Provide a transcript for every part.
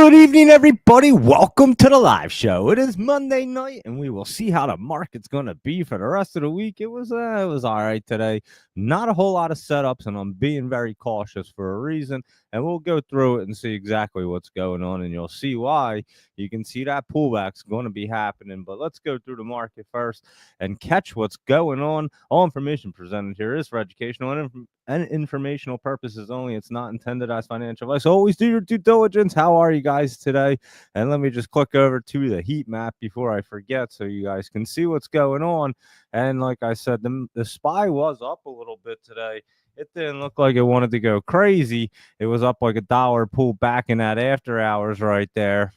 Good evening, everybody. Welcome to the live show. It is Monday night, and we will see how the market's going to be for the rest of the week. It was all right today. Not a whole lot of setups, and I'm being very cautious for a reason. And we'll go through it and see exactly what's going on, and you'll see why. You can see that pullback's going to be happening. But let's go through the market first and catch what's going on. All information presented here is for educational and informational purposes only. It's not intended as financial advice. Always do your due diligence. How are you guys today? And let me just click over to the heat map before I forget so you guys can see what's going on. And like I said, the SPY was up a little bit today. It didn't look like it wanted to go crazy. It was up like $1, pulled back in that after hours right there.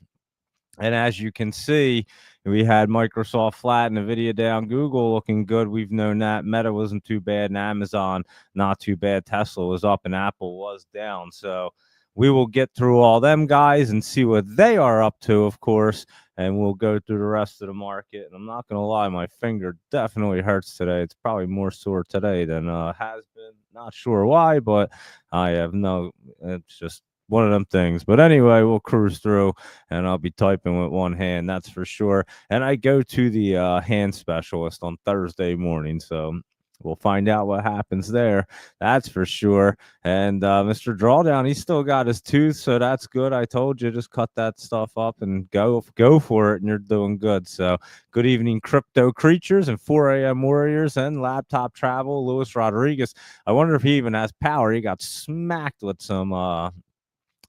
And as you can see, we had Microsoft flat, NVIDIA down, Google looking good. We've known that. Meta wasn't too bad, and Amazon not too bad. Tesla was up, and Apple was down. So we will get through all them guys and see what they are up to, of course, and we'll go through the rest of the market. And I'm not going to lie, my finger definitely hurts today. It's probably more sore today than has been. Not sure why, but I have no, it's just one of them things. But anyway, we'll cruise through, and I'll be typing with one hand, that's for sure. And I go to the hand specialist on Thursday morning, so we'll find out what happens there. That's for sure. And Mr. Drawdown, he's still got his tooth, so that's good. I told you, just cut that stuff up and go for it, and you're doing good. So good evening, crypto creatures and 4 a.m. warriors and laptop travel. Luis Rodriguez, I wonder if he even has power. He got smacked with some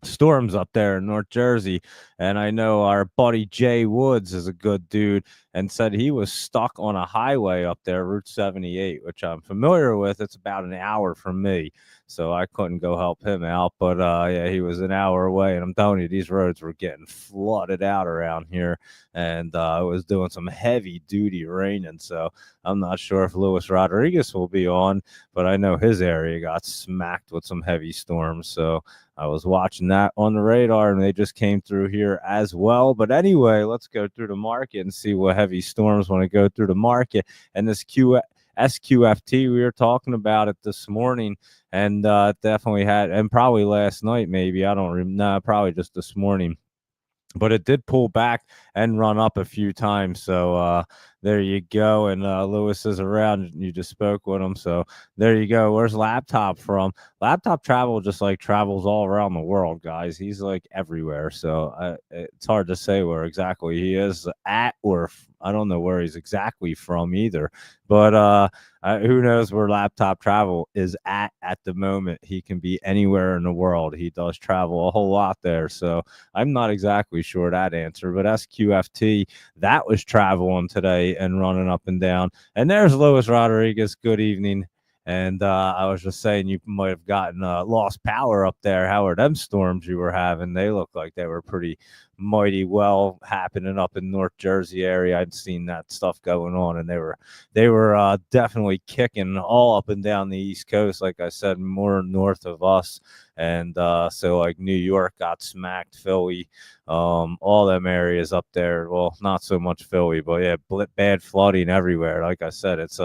storms up there in North Jersey. And I know our buddy Jay Woods is a good dude and said he was stuck on a highway up there, Route 78, which I'm familiar with. It's about an hour from me, so I couldn't go help him out. But yeah, he was an hour away, and I'm telling you, these roads were getting flooded out around here, and it was doing some heavy duty raining. So I'm not sure if Luis Rodriguez will be on, but I know his area got smacked with some heavy storms. So I was watching that on the radar, and they just came through here as well. But anyway, let's go through the market and see what heavy storms want to go through the market. And this SQFT, we were talking about it this morning, and definitely had, and probably last night, maybe, I don't remember, no, probably just this morning. But it did pull back and run up a few times. So there you go. And Lewis is around. You just spoke with him. So there you go. Where's Laptop from? Laptop Travel just like travels all around the world, guys. He's like everywhere. So it's hard to say where exactly he is at, or I don't know where he's exactly from either. But who knows where Laptop Travel is at the moment. He can be anywhere in the world. He does travel a whole lot there. So I'm not exactly sure that answer, but SQFT, that was traveling today and running up and down. And there's Luis Rodriguez. Good evening. And I was just saying, you might have gotten lost power up there. How are them storms you were having? They look like they were pretty mighty well happening up in North Jersey area. I'd seen that stuff going on, and they were definitely kicking all up and down the East Coast. Like I said, more north of us. And so like New York got smacked, Philly, all them areas up there. Well, not so much Philly, but yeah, bad flooding everywhere. Like I said, it's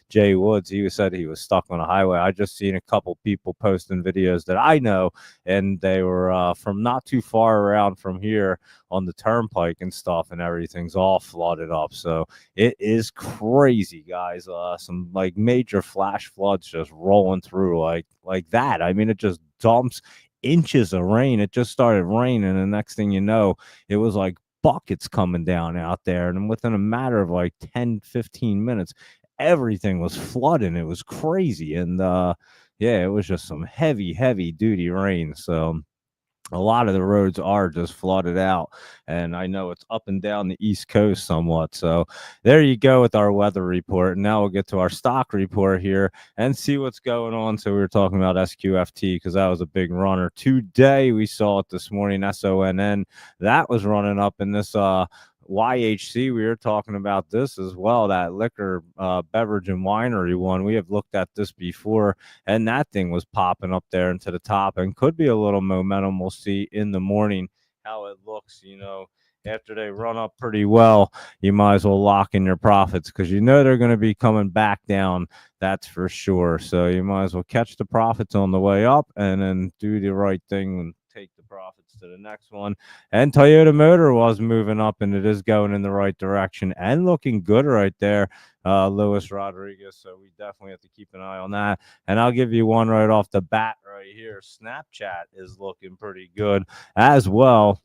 Jay Woods. He said he was stuck on a highway. I just seen a couple people posting videos that I know, and they were from not too far around from here on the turnpike and stuff, and everything's all flooded up. So it is crazy, guys. Some like major flash floods just rolling through like that. I mean, it just dumps inches of rain. It just started raining, and the next thing you know, it was like buckets coming down out there. And within a matter of like 10-15 minutes, everything was flooding. It was crazy. And yeah, it was just some heavy duty rain. So a lot of the roads are just flooded out, and I know it's up and down the East Coast somewhat. So there you go with our weather report. And now we'll get to our stock report here and see what's going on. So we were talking about SQFT because that was a big runner today. We saw it this morning, SONN. That was running up in this YHC. We were talking about this as well, that liquor, beverage and winery one. We have looked at this before, and that thing was popping up there into the top, and could be a little momentum. We'll see in the morning how it looks. You know, after they run up pretty well, you might as well lock in your profits, because you know they're going to be coming back down. That's for sure. So you might as well catch the profits on the way up and then do the right thing and take the profits to the next one. And Toyota Motor was moving up, and it is going in the right direction and looking good right there. Luis Rodriguez. So we definitely have to keep an eye on that. And I'll give you one right off the bat right here. Snapchat is looking pretty good as well.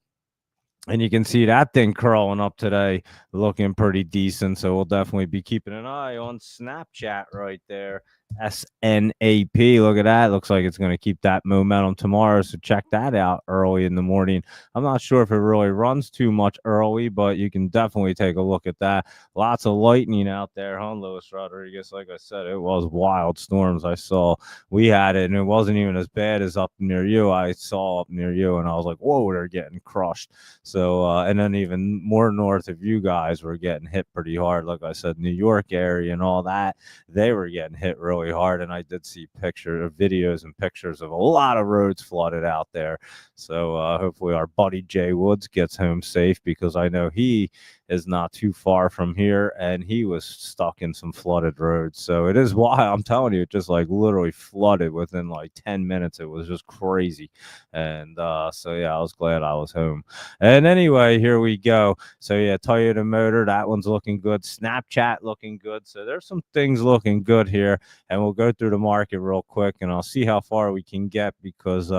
And you can see that thing curling up today, looking pretty decent. So we'll definitely be keeping an eye on Snapchat right there. SNAP. Look at that. Looks like it's going to keep that momentum tomorrow. So check that out early in the morning. I'm not sure if it really runs too much early, but you can definitely take a look at that. Lots of lightning out there, huh, Luis Rodriguez? Like I said, it was wild storms I saw. We had it, and it wasn't even as bad as up near you. I saw up near you, and I was like, whoa, they're getting crushed. So, and then even more north of you guys were getting hit pretty hard. Like I said, New York area and all that, they were getting hit really hard. And I did see videos and pictures of a lot of roads flooded out there. So hopefully our buddy Jay Woods gets home safe, because I know he is not too far from here, and he was stuck in some flooded roads. So it is wild. I'm telling you, it just like literally flooded within like 10 minutes. It was just crazy. And so yeah, I was glad I was home. And anyway, here we go. So yeah, Toyota Motor, that one's looking good. Snapchat looking good. So there's some things looking good here, and we'll go through the market real quick, and I'll see how far we can get, because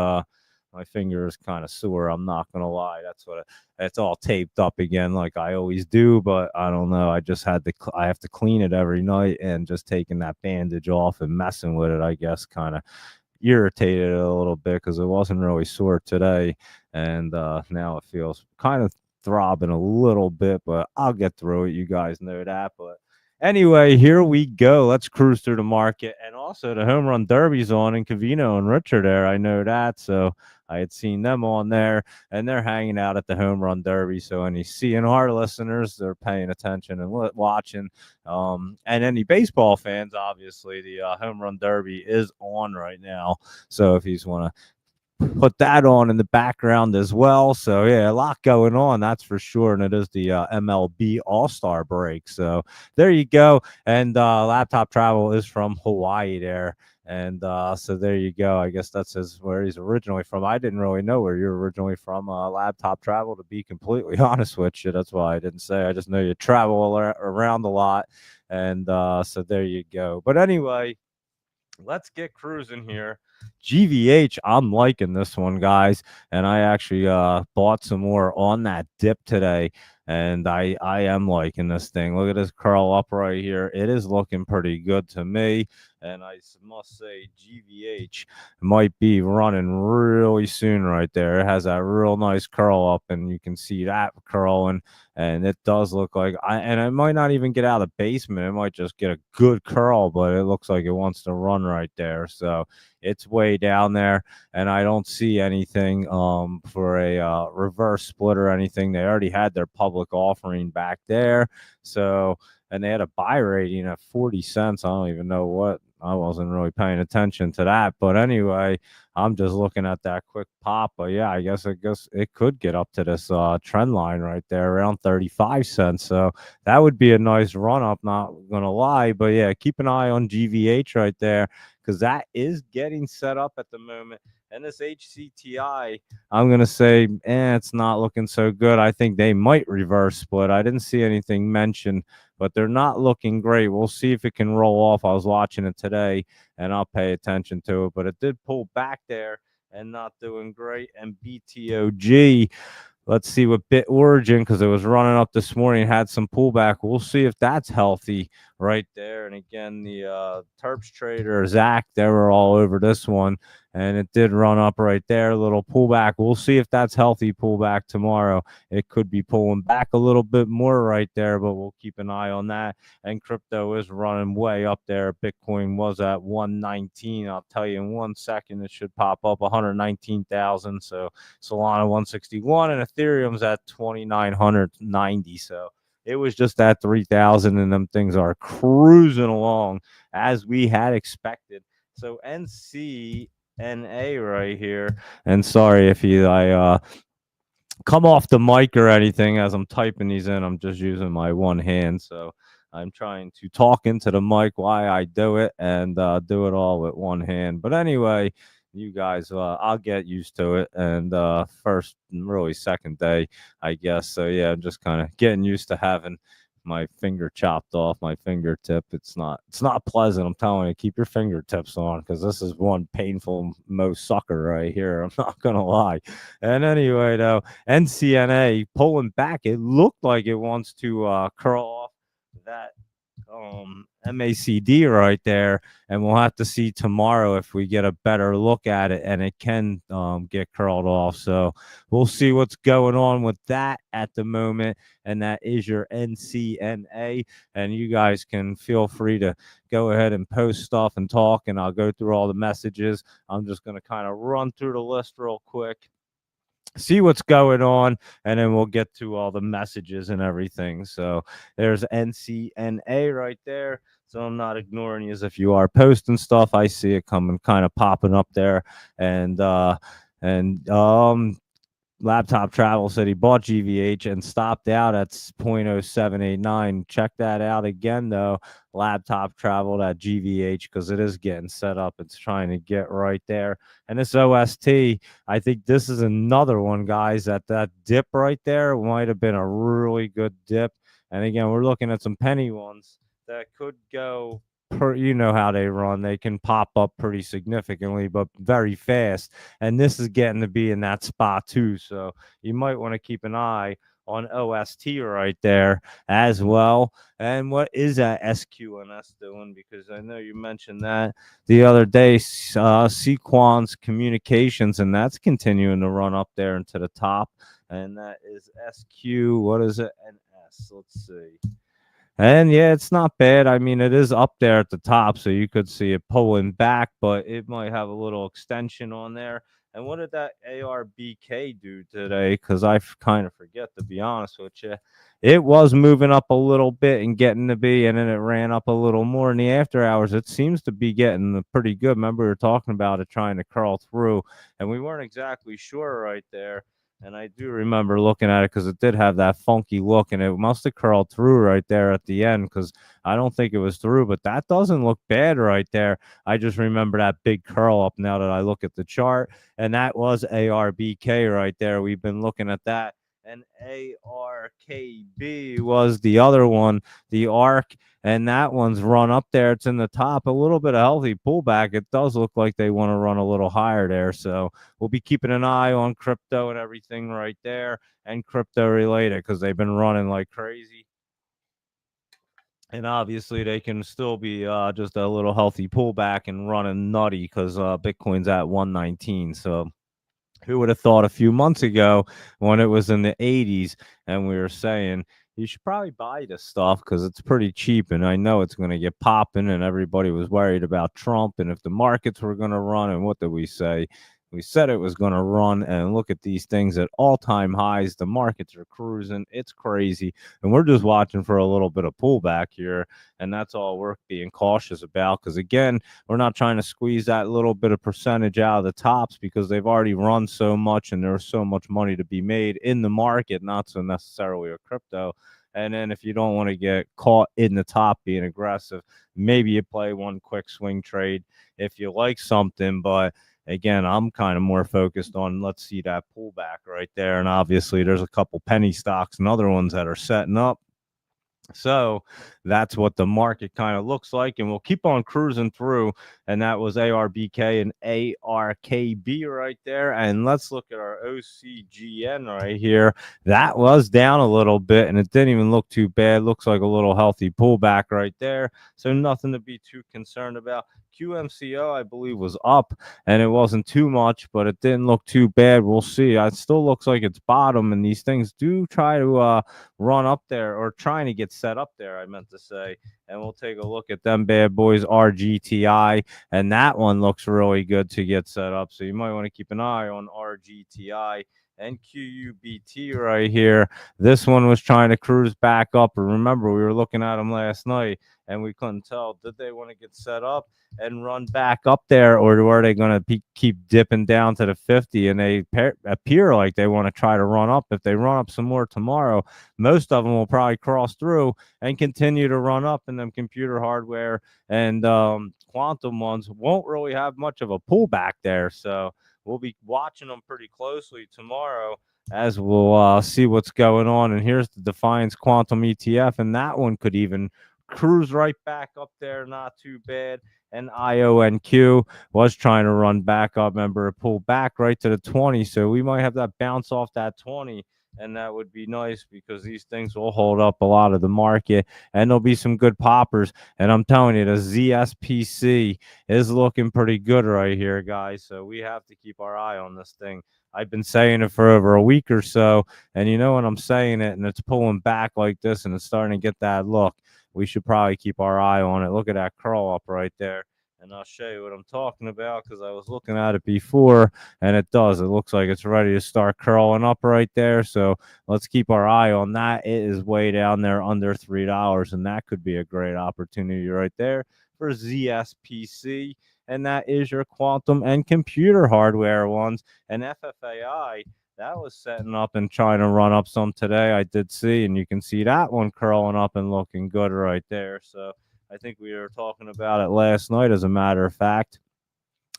my finger is kind of sore. I'm not gonna lie. It's all taped up again, like I always do. But I don't know. I just had to. I have to clean it every night, and just taking that bandage off and messing with it, I guess, kind of irritated it a little bit, because it wasn't really sore today, and now it feels kind of throbbing a little bit. But I'll get through it. You guys know that. But anyway, here we go. Let's cruise through the market. And also the home run derby's on, and Cavino and Richard there. I know that. So I had seen them on there, and they're hanging out at the home run derby. So any CNR listeners, they're paying attention and watching. And any baseball fans, obviously, the home run derby is on right now. So if you want to put that on in the background as well. So yeah, a lot going on, that's for sure. And it is the MLB All-Star break. So there you go. And Laptop Travel is from Hawaii there. And so there you go. I guess that's where he's originally from. I didn't really know where you're originally from, Laptop Travel, to be completely honest with you. That's why I didn't say. I just know you travel around a lot. And so there you go. But anyway, let's get cruising here. GVH, I'm liking this one, guys. And I actually bought some more on that dip today. And I am liking this thing. Look at this curl up right here. It is looking pretty good to me. And I must say, GVH might be running really soon right there. It has that real nice curl up, and you can see that curling. And it does look like and it might not even get out of the basement. It might just get a good curl, but it looks like it wants to run right there. So it's way down there, and I don't see anything for a reverse split or anything. They already had their public offering back there. So, and they had a buy rating at 40 cents. I don't even know what. I wasn't really paying attention to that. But anyway, I'm just looking at that quick pop. But yeah, I guess it could get up to this trend line right there around 35 cents. So that would be a nice run up, not gonna lie. But yeah, keep an eye on GVH right there, because that is getting set up at the moment. And this HCTI, I'm going to say, it's not looking so good. I think they might reverse split. I didn't see anything mentioned, but they're not looking great. We'll see if it can roll off. I was watching it today, and I'll pay attention to it. But it did pull back there and not doing great. And BTOG, let's see what Bit Origin, because it was running up this morning, had some pullback. We'll see if that's healthy right there. And again, the Terps trader, Zach, they were all over this one, and it did run up right there, a little pullback. We'll see if that's healthy pullback tomorrow. It could be pulling back a little bit more right there, but we'll keep an eye on that. And crypto is running way up there. Bitcoin was at 119. I'll tell you in 1 second, it should pop up 119,000. So Solana 161, and Ethereum's at 2,990. So it was just at 3,000, and them things are cruising along as we had expected. So NCNA right here, and sorry if I come off the mic or anything as I'm typing these in. I'm just using my one hand, so I'm trying to talk into the mic while I do it, and do it all with one hand. But anyway, you guys, I'll get used to it. And first, really second day, I guess. So yeah, I'm just kind of getting used to having my finger chopped off my fingertip. It's not pleasant. I'm telling you, keep your fingertips on because this is one painful most sucker right here. I'm not gonna lie. And anyway, though, NCNA pulling back. It looked like it wants to curl off that MACD right there, and we'll have to see tomorrow if we get a better look at it and it can get curled off. So we'll see what's going on with that at the moment. And that is your NCNA. And you guys can feel free to go ahead and post stuff and talk, and I'll go through all the messages. I'm just going to kind of run through the list real quick, see what's going on, and then we'll get to all the messages and everything. So there's NCNA right there. So I'm not ignoring you as if you are posting stuff. I see it coming, kind of popping up there. And Laptop Travel said he bought GVH and stopped out at 0.0789. Check that out again, though. Laptop Travel at GVH, because it is getting set up. It's trying to get right there. And this OST, I think this is another one, guys, that dip right there might have been a really good dip. And again, we're looking at some penny ones that could go you know how they run. They can pop up pretty significantly, but very fast. And this is getting to be in that spot too. So you might want to keep an eye on OST right there as well. And what is that SQNS doing? Because I know you mentioned that the other day, Sequans Communications, and that's continuing to run up there into the top. And that is SQ. What is it? NS. Let's see. And yeah, it's not bad. I mean, it is up there at the top, so you could see it pulling back, but it might have a little extension on there. And what did that ARBK do today? Because I kind of forget, to be honest with you. It was moving up a little bit and getting to be, and then it ran up a little more in the after hours. It seems to be getting pretty good. Remember, we were talking about it trying to curl through, and we weren't exactly sure right there. And I do remember looking at it because it did have that funky look, and it must have curled through right there at the end, because I don't think it was through, but that doesn't look bad right there. I just remember that big curl up now that I look at the chart, and that was ARBK right there. We've been looking at that. And ARKB was the other one, the ARC, and that one's run up there. It's in the top, a little bit of healthy pullback. It does look like they want to run a little higher there. So we'll be keeping an eye on crypto and everything right there, and crypto related, because they've been running like crazy. And obviously they can still be just a little healthy pullback and running nutty, because Bitcoin's at 119. So who would have thought a few months ago, when it was in the 80s, and we were saying you should probably buy this stuff because it's pretty cheap, and I know it's going to get popping, and everybody was worried about Trump and if the markets were going to run. And what did we say? We said it was going to run, and look at these things at all-time highs. The markets are cruising. It's crazy, and we're just watching for a little bit of pullback here, and that's all we're being cautious about, because again, we're not trying to squeeze that little bit of percentage out of the tops, because they've already run so much and there's so much money to be made in the market, not so necessarily a crypto. And then if you don't want to get caught in the top being aggressive, maybe you play one quick swing trade if you like something. But again, I'm kind of more focused on, let's see that pullback right there. And obviously there's a couple penny stocks and other ones that are setting up. So that's what the market kind of looks like, and we'll keep on cruising through. And that was ARBK and ARKB right there. And let's look at our OCGN right here. That was down a little bit, and it didn't even look too bad. Looks like a little healthy pullback right there, so nothing to be too concerned about. QMCO, I believe, was up, and it wasn't too much, but it didn't look too bad. We'll see. It still looks like it's bottom, and these things do try to run up there, or trying to get set up there, I meant to say. And we'll take a look at them bad boys, RGTI, and that one looks really good to get set up. So you might want to keep an eye on RGTI and QUBT right here. This one was trying to cruise back up. Remember, we were looking at them last night, and we couldn't tell, did they want to get set up and run back up there, or were they going to keep dipping down to the 50? And they appear like they want to try to run up. If they run up some more tomorrow, most of them will probably cross through and continue to run up in them computer hardware and quantum ones won't really have much of a pullback there. So we'll be watching them pretty closely tomorrow as we'll see what's going on. And here's the Defiance Quantum ETF, and that one could even cruise right back up there, not too bad. And IONQ was trying to run back up. Remember, it pulled back right to the 20, so we might have that bounce off that 20, and that would be nice because these things will hold up a lot of the market, and there'll be some good poppers. And I'm telling you, the ZSPC is looking pretty good right here, guys. So we have to keep our eye on this thing. I've been saying it for over a week or so, and you know when I'm saying it and it's pulling back like this and it's starting to get that look, we should probably keep our eye on it. Look at that curl up right there. And I'll show you what I'm talking about because I was looking at it before, and it does. It looks like it's ready to start curling up right there. So let's keep our eye on that. It is way down there under $3, and that could be a great opportunity right there for ZSPC. And that is your quantum and computer hardware ones. And FFAI, that was setting up and trying to run up some today. I did see, and you can see that one curling up and looking good right there. So I think we were talking about it last night, as a matter of fact.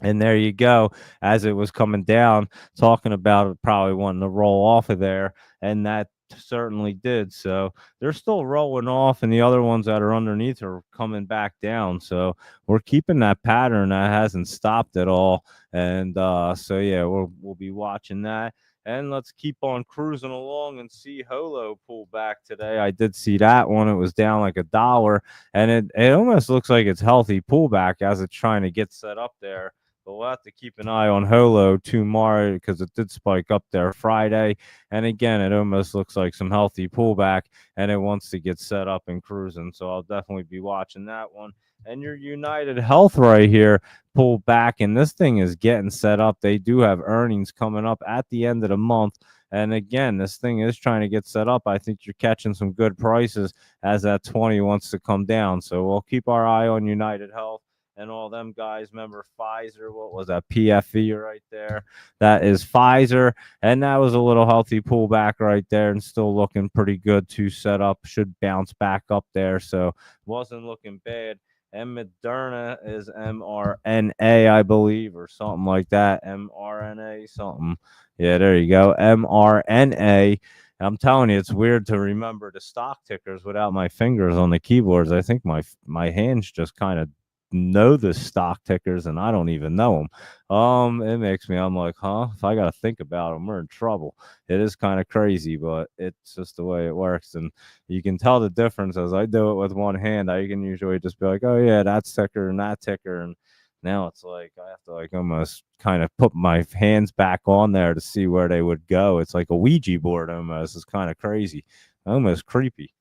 And there you go, as it was coming down, talking about it probably wanting to roll off of there, and that certainly did. So they're still rolling off, and the other ones that are underneath are coming back down. So we're keeping that pattern that hasn't stopped at all. And so yeah, we'll be watching that. And let's keep on cruising along and see Holo pull back today. I did see that one. It was down like $1, and it almost looks like it's healthy pullback as it's trying to get set up there. But we'll have to keep an eye on Holo tomorrow because it did spike up there Friday. And again, it almost looks like some healthy pullback, and it wants to get set up and cruising. So I'll definitely be watching that one. And your United Health right here pulled back, and this thing is getting set up. They do have earnings coming up at the end of the month. And again, this thing is trying to get set up. I think you're catching some good prices as that 20 wants to come down. So we'll keep our eye on United Health and all them guys. Remember Pfizer? What was that? PFE right there. That is Pfizer. And that was a little healthy pullback right there and still looking pretty good to set up. Should bounce back up there. So wasn't looking bad. And Moderna is mRNA, I believe, or something like that. mRNA, something. Yeah, there you go. mRNA. I'm telling you, it's weird to remember the stock tickers without my fingers on the keyboards. I think my hands just kind of know the stock tickers and I don't even know them. It makes me, I'm like, huh? If I got to think about them, we're in trouble. It is kind of crazy, but it's just the way it works. And you can tell the difference as I do it with one hand. I can usually just be like, oh yeah, that's ticker and that ticker. And now it's like I have to like almost kind of put my hands back on there to see where they would go. It's like a Ouija board almost. It's kind of crazy, almost creepy,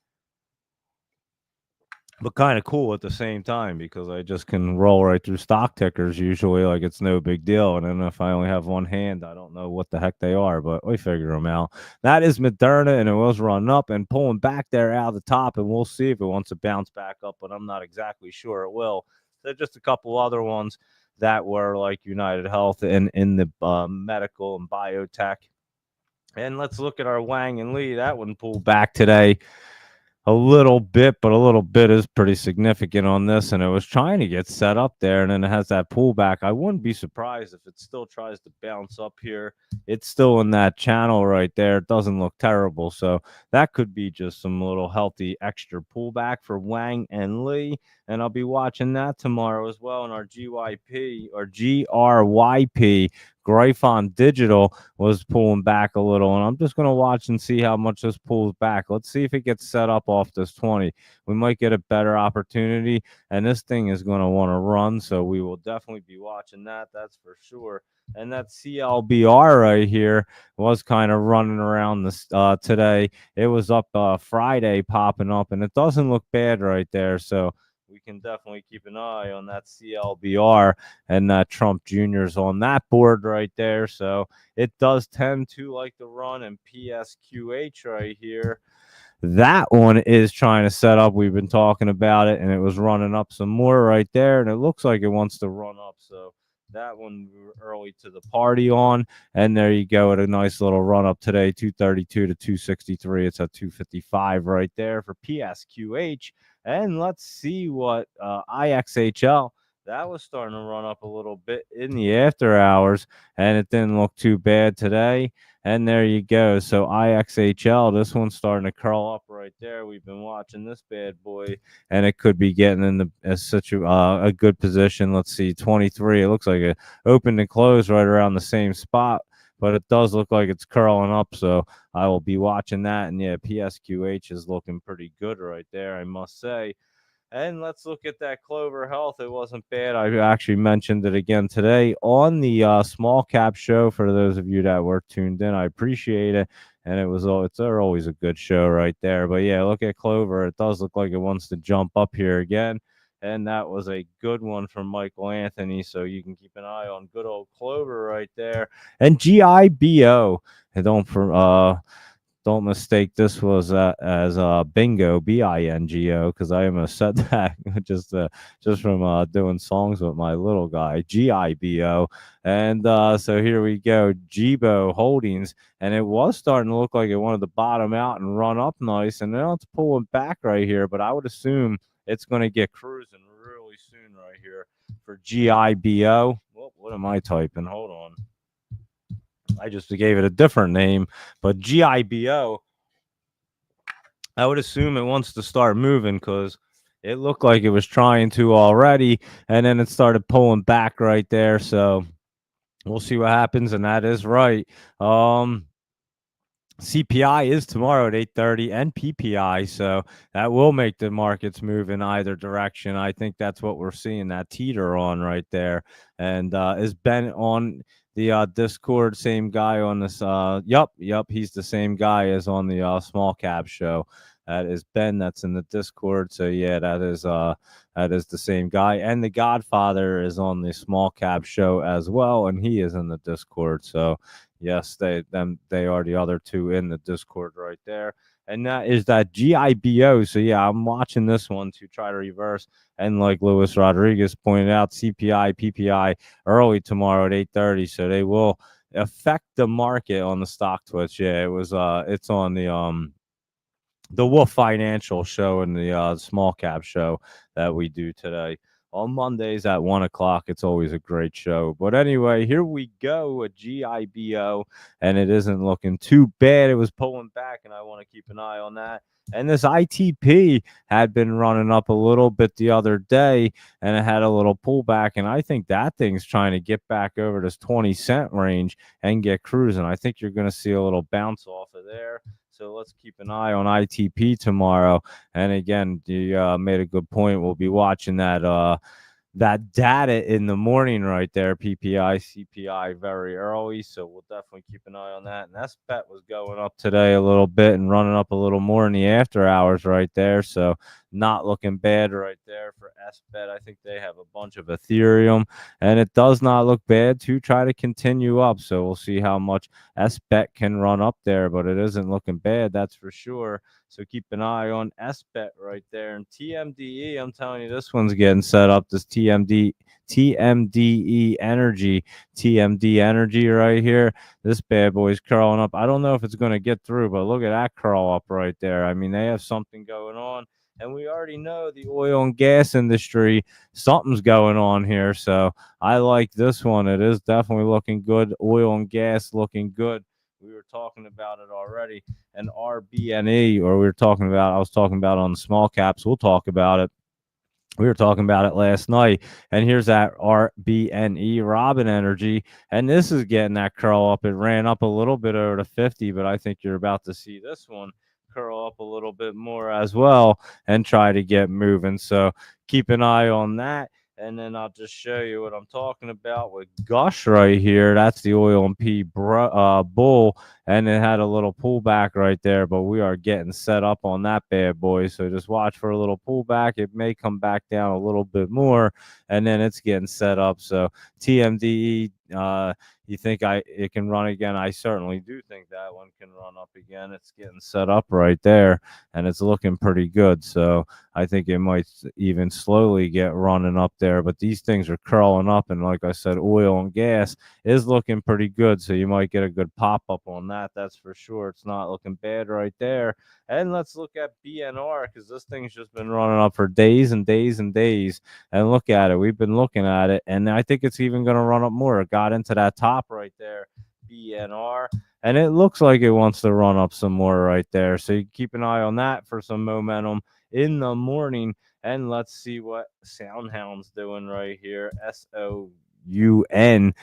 but kind of cool at the same time because I just can roll right through stock tickers usually like it's no big deal. And then if I only have one hand, I don't know what the heck they are, but we figure them out. That is Moderna, and it was running up and pulling back there out of the top, and we'll see if it wants to bounce back up, but I'm not exactly sure it will. There's just a couple other ones that were like United Health and in the medical and biotech. And let's look at our Wang and Lee. That one pulled back today a little bit, but a little bit is pretty significant on this. And it was trying to get set up there, and then it has that pullback. I wouldn't be surprised if it still tries to bounce up here. It's still in that channel right there. It doesn't look terrible. So that could be just some little healthy extra pullback for Wang and Lee. And I'll be watching that tomorrow as well in our GYP or GRYP. Gryphon Digital was pulling back a little, and I'm just going to watch and see how much this pulls back. Let's see if it gets set up off this 20. We might get a better opportunity, and this thing is going to want to run, so we will definitely be watching that. That's for sure. And that CLBR right here was kind of running around this today. It was up Friday, popping up, and it doesn't look bad right there. So we can definitely keep an eye on that CLBR and Trump Jr.'s on that board right there. So it does tend to like to run, and PSQH right here. That one is trying to set up. We've been talking about it, and it was running up some more right there, and it looks like it wants to run up. So that one we were early to the party on, and there you go at a nice little run up today, 232 to 263. It's at 255 right there for PSQH. And let's see what IXHL. that was starting to run up a little bit in the after hours, and it didn't look too bad today. And there you go. So IXHL, this one's starting to curl up right there. We've been watching this bad boy, and it could be getting in such a good position. Let's see, 23. It looks like it opened and closed right around the same spot, but it does look like it's curling up. So I will be watching that. And yeah, PSQH is looking pretty good right there, I must say. And let's look at that Clover Health. It wasn't bad. I actually mentioned it again today on the small cap show. For those of you that were tuned in, I appreciate it. And it's always a good show right there. But yeah, look at Clover. It does look like it wants to jump up here again. And that was a good one from Michael Anthony. So you can keep an eye on good old Clover right there. And GIBO. And don't mistake this was as bingo, bingo, because I almost said that just from doing songs with my little guy, GIBO. And so here we go, Jibo Holdings, and it was starting to look like it wanted to bottom out and run up nice, and now it's pulling back right here, but I would assume it's going to get cruising really soon right here for GIBO. Well, what am I typing? Hold on. I just gave it a different name, but GIBO, I would assume it wants to start moving because it looked like it was trying to already, and then it started pulling back right there. So we'll see what happens, and that is right. CPI is tomorrow at 8:30 and PPI, so that will make the markets move in either direction. I think that's what we're seeing, that teeter on right there. And is Ben on the Discord? Same guy on this. Yep, he's the same guy as on the small cap show. That is Ben. That's in the Discord. So yeah, that is the same guy. And the Godfather is on the small cap show as well, and he is in the Discord. So yes, they are the other two in the Discord right there. And that is that GIBO. So yeah, I'm watching this one to try to reverse. And like Luis Rodriguez pointed out, CPI, PPI early tomorrow at 8:30. So they will affect the market on the stock twitch. Yeah, it's on the Wolf Financial show and the small cap show that we do today on Mondays at 1:00. It's always a great show. But anyway, here we go at GIBO, and it isn't looking too bad. It was pulling back, and I want to keep an eye on that. And this ITP had been running up a little bit the other day, and it had a little pullback. And I think that thing's trying to get back over this 20-cent range and get cruising. I think you're going to see a little bounce off of there. So let's keep an eye on ITP tomorrow. And again, you made a good point. We'll be watching that data in the morning right there, PPI, CPI very early. So we'll definitely keep an eye on that. And SBET was going up today a little bit and running up a little more in the after hours right there. So not looking bad right there for SBET. I think they have a bunch of Ethereum, and it does not look bad to try to continue up. So we'll see how much SBET can run up there, but it isn't looking bad, that's for sure. So keep an eye on SBET right there. And TMDE, I'm telling you, this one's getting set up. This TMDE Energy, TMD Energy right here. This bad boy's curling up. I don't know if it's going to get through, but look at that curl up right there. I mean, they have something going on. And we already know the oil and gas industry, something's going on here. So I like this one. It is definitely looking good. Oil and gas looking good. We were talking about it already. And RBNE, or I was talking about on the small caps. We'll talk about it. We were talking about it last night. And here's that RBNE, Robin Energy. And this is getting that curl up. It ran up a little bit over to 50, but I think you're about to see this one curl up a little bit more as well and try to get moving. So keep an eye on that. And then I'll just show you what I'm talking about with Gush right here. That's the Oil and P bull, and it had a little pullback right there, but we are getting set up on that bad boy. So just watch for a little pullback. It may come back down a little bit more, and then it's getting set up. So TMDE You think it can run again? I certainly do think that one can run up again. It's getting set up right there, and it's looking pretty good. So I think it might even slowly get running up there. But these things are curling up, and like I said, oil and gas is looking pretty good. So you might get a good pop up on that. That's for sure. It's not looking bad right there. And let's look at BNR because this thing's just been running up for days and days and days. And look at it. We've been looking at it, and I think it's even going to run up more. It got into that top right there, BNR, and it looks like it wants to run up some more right there. So you keep an eye on that for some momentum in the morning. And let's see what Soundhound's doing right here. SOUN.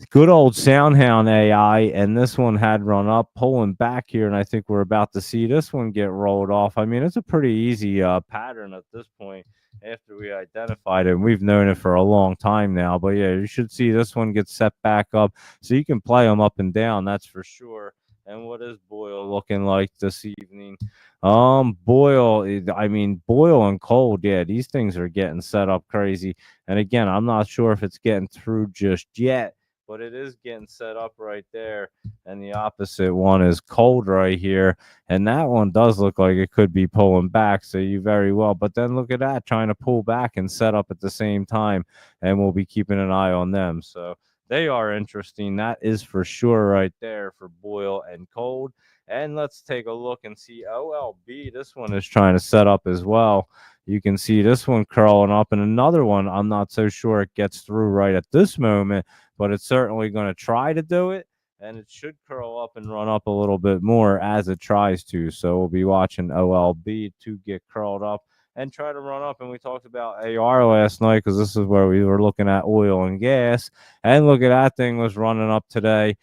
Good old Soundhound AI, and this one had run up, pulling back here, and I think we're about to see this one get rolled off. I mean, it's a pretty easy pattern at this point after we identified it. And we've known it for a long time now, but yeah, you should see this one get set back up, so you can play them up and down. That's for sure. And what is Boyle looking like this evening? Boyle, I mean, Boyle and Cold, yeah, these things are getting set up crazy. And again, I'm not sure if it's getting through just yet, but it is getting set up right there. And the opposite one is Cold right here. And that one does look like it could be pulling back. So you very well. But then look at that, trying to pull back and set up at the same time. And we'll be keeping an eye on them. So they are interesting. That is for sure right there for Boyle and Cold. And let's take a look and see OLB. This one is trying to set up as well. You can see this one curling up, and another one, I'm not so sure it gets through right at this moment, but it's certainly going to try to do it, and it should curl up and run up a little bit more as it tries to. So we'll be watching OLB to get curled up and try to run up. And we talked about AR last night because this is where we were looking at oil and gas, and look at that thing was running up today,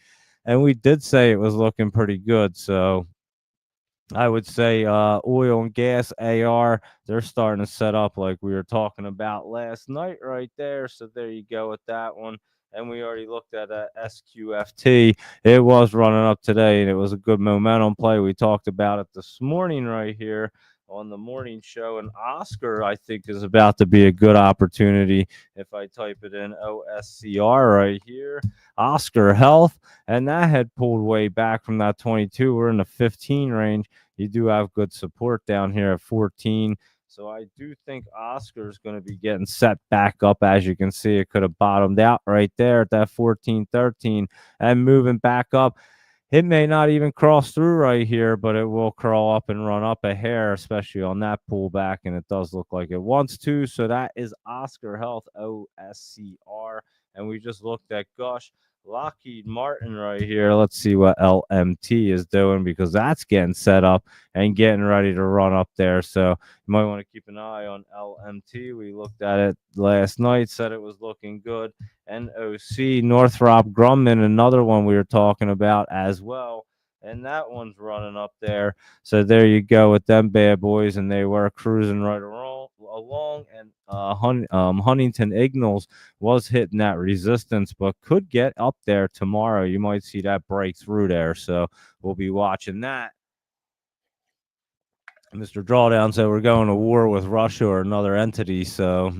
and we did say it was looking pretty good. So I would say oil and gas AR, they're starting to set up like we were talking about last night right there. So there you go with that one. And we already looked at SQFT. It was running up today, and it was a good momentum play. We talked about it this morning right here on the morning show. And Oscar, I think, is about to be a good opportunity. If I type it in OSCR right here, Oscar Health, and that had pulled way back from that 22. We're in the 15 range. You do have good support down here at 14. So I do think Oscar is going to be getting set back up. As you can see, it could have bottomed out right there at that 14-13 and moving back up. It may not even cross through right here, but it will crawl up and run up a hair, especially on that pullback, and it does look like it wants to. So that is Oscar Health, OSCR. And we just looked at Gush. Lockheed Martin right here. Let's see what LMT is doing because that's getting set up and getting ready to run up there. So you might want to keep an eye on LMT. We looked at it last night, said it was looking good. NOC, Northrop Grumman, another one we were talking about as well. And that one's running up there. So there you go with them bad boys, and they were cruising right along. And Huntington Ingalls was hitting that resistance, but could get up there tomorrow. You might see that break through there. So we'll be watching that. Mr. Drawdown said we're going to war with Russia or another entity. So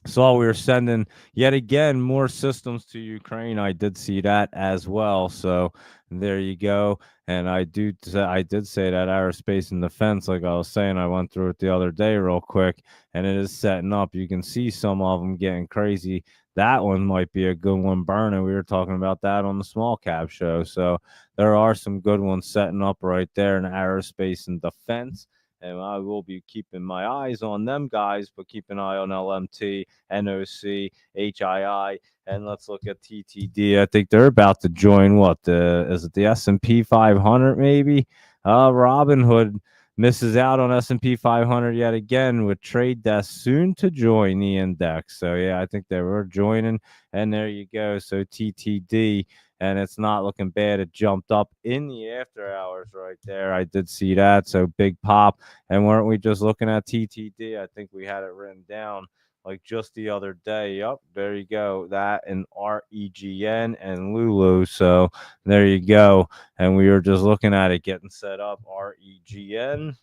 saw we were sending yet again more systems to Ukraine. I did see that as well. So there you go. And I did say that aerospace and defense, like I was saying, I went through it the other day real quick, and it is setting up. You can see some of them getting crazy. That one might be a good one burning. We were talking about that on the small cap show. So there are some good ones setting up right there in aerospace and defense. And I will be keeping my eyes on them guys, but keep an eye on LMT, NOC, HII, and let's look at TTD. I think they're about to join is it the S&P 500 maybe? Robinhood misses out on S&P 500 yet again with Trade Desk soon to join the index. So yeah, I think they were joining, and there you go. So TTD. And it's not looking bad. It jumped up in the after hours right there. I did see that. So big pop. And weren't we just looking at TTD? I think we had it written down like just the other day. Yep, there you go. That and REGN and Lulu. So there you go. And we were just looking at it getting set up. REGN.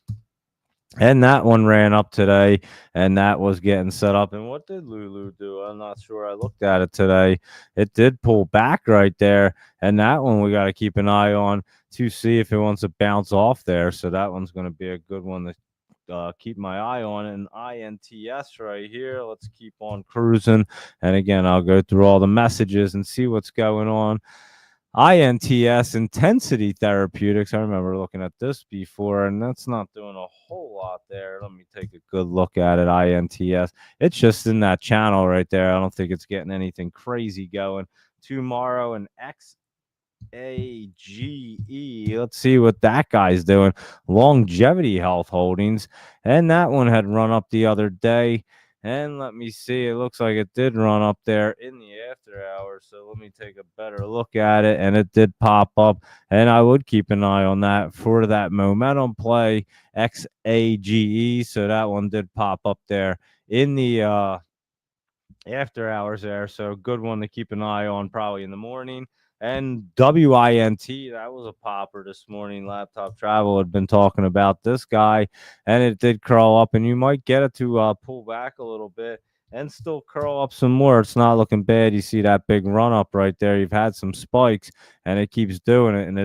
And that one ran up today, and that was getting set up. And what did Lulu do? I'm not sure. I looked at it today. It did pull back right there, and that one we got to keep an eye on to see if it wants to bounce off there. So that one's going to be a good one to keep my eye on. And INTS right here. Let's keep on cruising. And again, I'll go through all the messages and see what's going on. INTS, Intensity Therapeutics. I remember looking at this before, and that's not doing a whole lot there. Let me take a good look at it. INTS. It's just in that channel right there. I don't think it's getting anything crazy going. Tomorrow, and XAGE. Let's see what that guy's doing. Longevity Health Holdings. And that one had run up the other day. And let me see. It looks like it did run up there in the after hours. So let me take a better look at it. And it did pop up. And I would keep an eye on that for that momentum play, XAGE. So that one did pop up there in the after hours there. So good one to keep an eye on probably in the morning. And WINT, that was a popper this morning. Laptop Travel had been talking about this guy, and it did curl up, and you might get it to pull back a little bit and still curl up some more. It's not looking bad. You see that big run up right there. You've had some spikes, and it keeps doing it, and it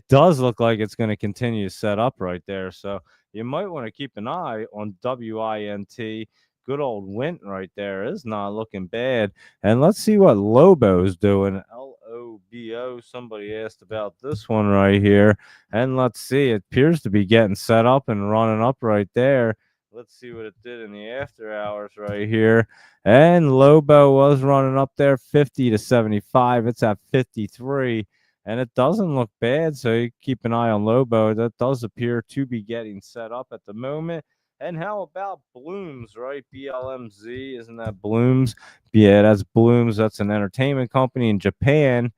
does look like it's going to continue to set up right there. So you might want to keep an eye on WINT. Good old Wint right there is not looking bad. And let's see what Lobo's doing. LOBO. Somebody asked about this one right here. And let's see. It appears to be getting set up and running up right there. Let's see what it did in the after hours right here. And Lobo was running up there 50 to 75. It's at 53. And it doesn't look bad. So you keep an eye on Lobo. That does appear to be getting set up at the moment. And how about Blooms, right? BLMZ, isn't that Blooms? Yeah, that's Blooms. That's an entertainment company in Japan.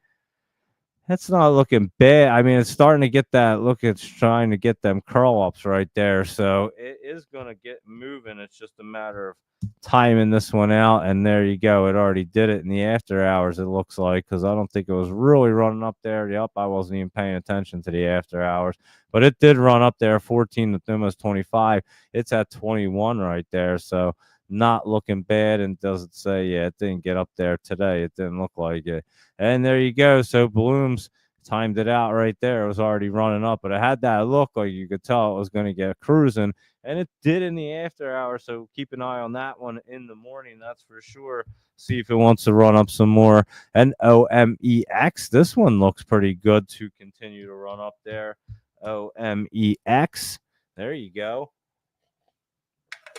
That's not looking bad. I mean, it's starting to get that look. It's trying to get them curl ups right there. So it is going to get moving. It's just a matter of timing this one out. And there you go. It already did it in the after hours, it looks like, because I don't think it was really running up there. Yep, I wasn't even paying attention to the after hours. But it did run up there 14 to almost 25. It's at 21 right there. So not looking bad. And does it say, yeah, it didn't get up there today. It didn't look like it. And there you go. So Blooms timed it out right there. It was already running up, but it had that look like you could tell it was going to get cruising, and it did in the after hour. So keep an eye on that one in the morning. That's for sure. See if it wants to run up some more. And OMEX, this one looks pretty good to continue to run up there. OMEX. There you go.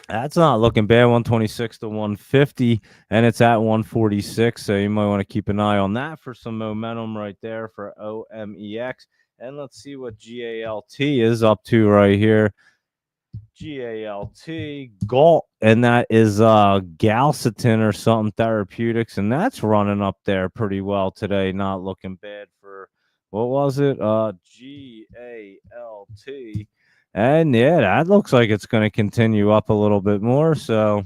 That's not looking bad. 126 to 150, and it's at 146. So you might want to keep an eye on that for some momentum right there for OMEX. And let's see what GALT is up to right here. GALT, and that is Galcitin or something therapeutics, and that's running up there pretty well today. Not looking bad for what was it? GALT. And yeah, that looks like it's going to continue up a little bit more. So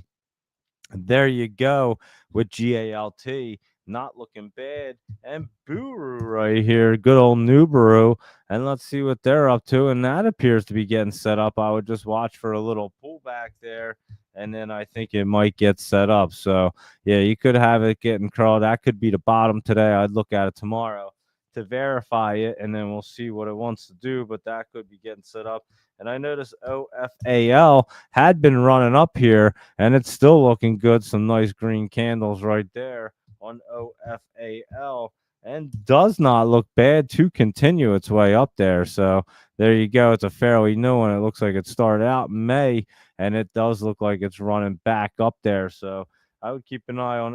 there you go with GALT. Not looking bad. And Buru right here, good old Nubaru. And let's see what they're up to. And that appears to be getting set up. I would just watch for a little pullback there. And then I think it might get set up. So yeah, you could have it getting curled. That could be the bottom today. I'd look at it tomorrow to verify it, and then we'll see what it wants to do. But that could be getting set up. And I noticed OFAL had been running up here, and it's still looking good. Some nice green candles right there on OFAL, and does not look bad to continue its way up there. So there you go. It's a fairly new one. It looks like it started out in May, and it does look like it's running back up there. So I would keep an eye on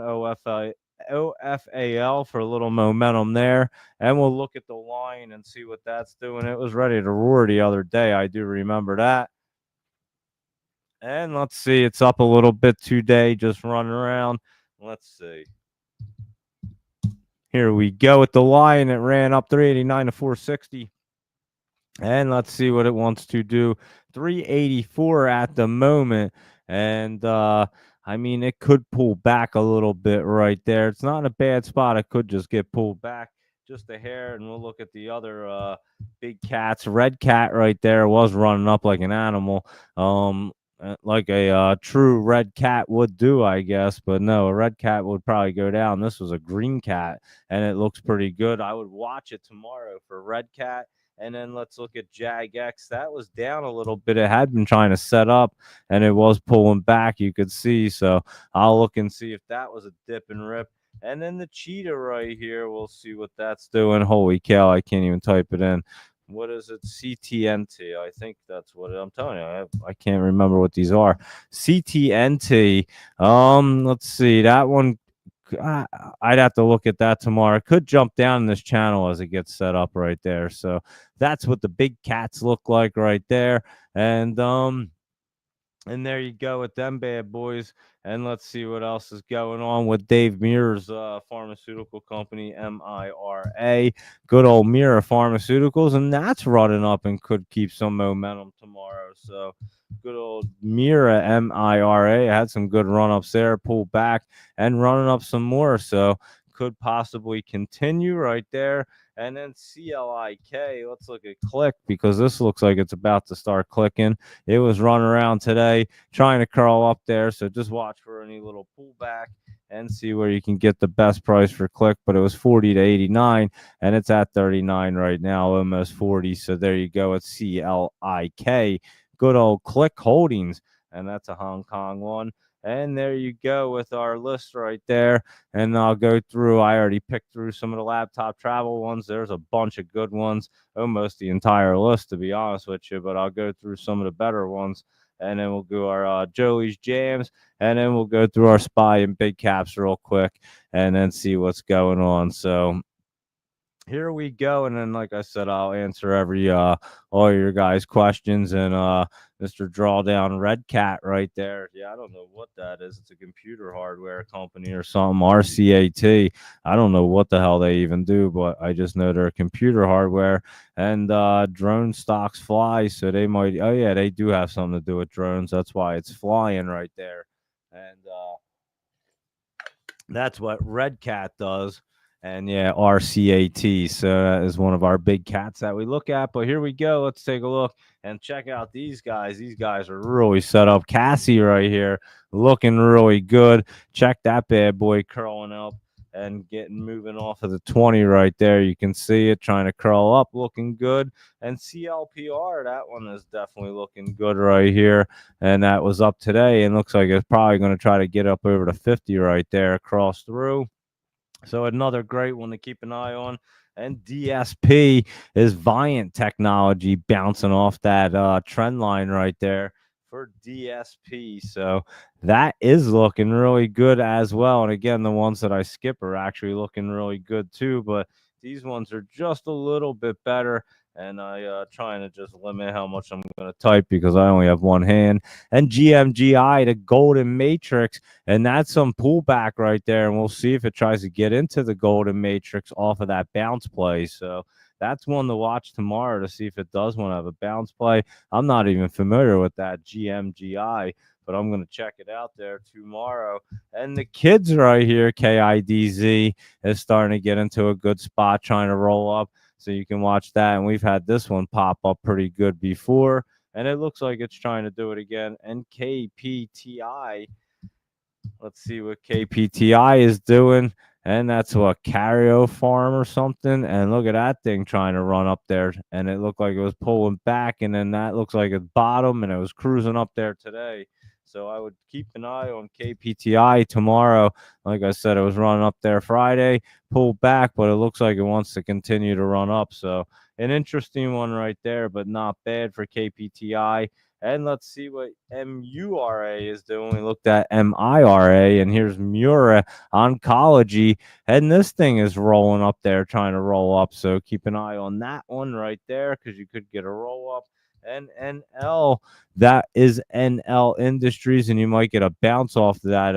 OFAL for a little momentum there, and we'll look at the line and see what that's doing. It was ready to roar the other day. I do remember that. And let's see, it's up a little bit today, just running around. Let's see. Here we go with the line. It ran up 389 to 460. And let's see what it wants to do. 384 at the moment. And I mean, it could pull back a little bit right there. It's not in a bad spot. It could just get pulled back just a hair. And we'll look at the other big cats. Red cat right there was running up like an animal. Like a true red cat would do, I guess. But no, a red cat would probably go down. This was a green cat, and it looks pretty good. I would watch it tomorrow for red cat. And then let's look at JAGX. That was down a little bit. It had been trying to set up, and it was pulling back. You could see. So I'll look and see if that was a dip and rip. And then the cheetah right here, we'll see what that's doing. Holy cow, I can't even type it in. What is it? CTNT. I think that's what I'm telling you. I can't remember what these are. CTNT. Let's see. That one, I'd have to look at that tomorrow. It could jump down in this channel as it gets set up right there. So that's what the big cats look like right there. And there you go with them bad boys. And let's see what else is going on with Dave Mirra's pharmaceutical company, MIRA. Good old Mirra Pharmaceuticals. And that's running up and could keep some momentum tomorrow. So good old Mirra, MIRA. Had some good run ups there, pulled back and running up some more. So could possibly continue right there. And then CLIK, let's look at Click because this looks like it's about to start clicking. It was running around today trying to curl up there. So just watch for any little pullback and see where you can get the best price for Click. But it was 40 to 89 and it's at 39 right now, almost 40. So there you go. It's CLIK. Good old Click Holdings. And that's a Hong Kong one. And there you go with our list right there. And I'll go through. I already picked through some of the laptop travel ones. There's a bunch of good ones, almost the entire list, to be honest with you. But I'll go through some of the better ones. And then we'll do our Joey's Jams. And then we'll go through our SPY and big caps real quick and then see what's going on. So here we go. And then, like I said, I'll answer every all your guys' questions. And Mr. Drawdown Red Cat right there. Yeah, I don't know what that is. It's a computer hardware company or something. RCAT. I don't know what the hell they even do, but I just know they're computer hardware. And drone stocks fly, so they might. Oh yeah, they do have something to do with drones. That's why it's flying right there. And that's what Red Cat does. And yeah, RCAT. So that is one of our big cats that we look at. But here we go. Let's take a look and check out these guys. These guys are really set up. Cassie right here looking really good. Check that bad boy curling up and getting moving off of the 20 right there. You can see it trying to curl up, looking good. And CLPR, that one is definitely looking good right here. And that was up today and looks like it's probably going to try to get up over to 50 right there, across through. So another great one to keep an eye on. And DSP is Viant Technology, bouncing off that trend line right there for DSP. So that is looking really good as well. And again, the ones that I skip are actually looking really good too. But these ones are just a little bit better. And I trying to just limit how much I'm going to type because I only have one hand. And GMGI, the Golden Matrix, and that's some pullback right there. And we'll see if it tries to get into the Golden Matrix off of that bounce play. So that's one to watch tomorrow to see if it does want to have a bounce play. I'm not even familiar with that GMGI, but I'm going to check it out there tomorrow. And the kids right here, KIDZ, is starting to get into a good spot, trying to roll up. So you can watch that. And we've had this one pop up pretty good before. And it looks like it's trying to do it again. And KPTI, let's see what KPTI is doing. And that's what, Cario Farm or something. And look at that thing trying to run up there. And it looked like it was pulling back. And then that looks like it's bottom. And it was cruising up there today. So I would keep an eye on KPTI tomorrow. Like I said, it was running up there Friday, pulled back, but it looks like it wants to continue to run up. So an interesting one right there, but not bad for KPTI. And let's see what MURA is doing. We looked at MIRA, and here's Mura Oncology. And this thing is rolling up there, trying to roll up. So keep an eye on that one right there because you could get a roll up. And NL, that is NL Industries, and you might get a bounce off that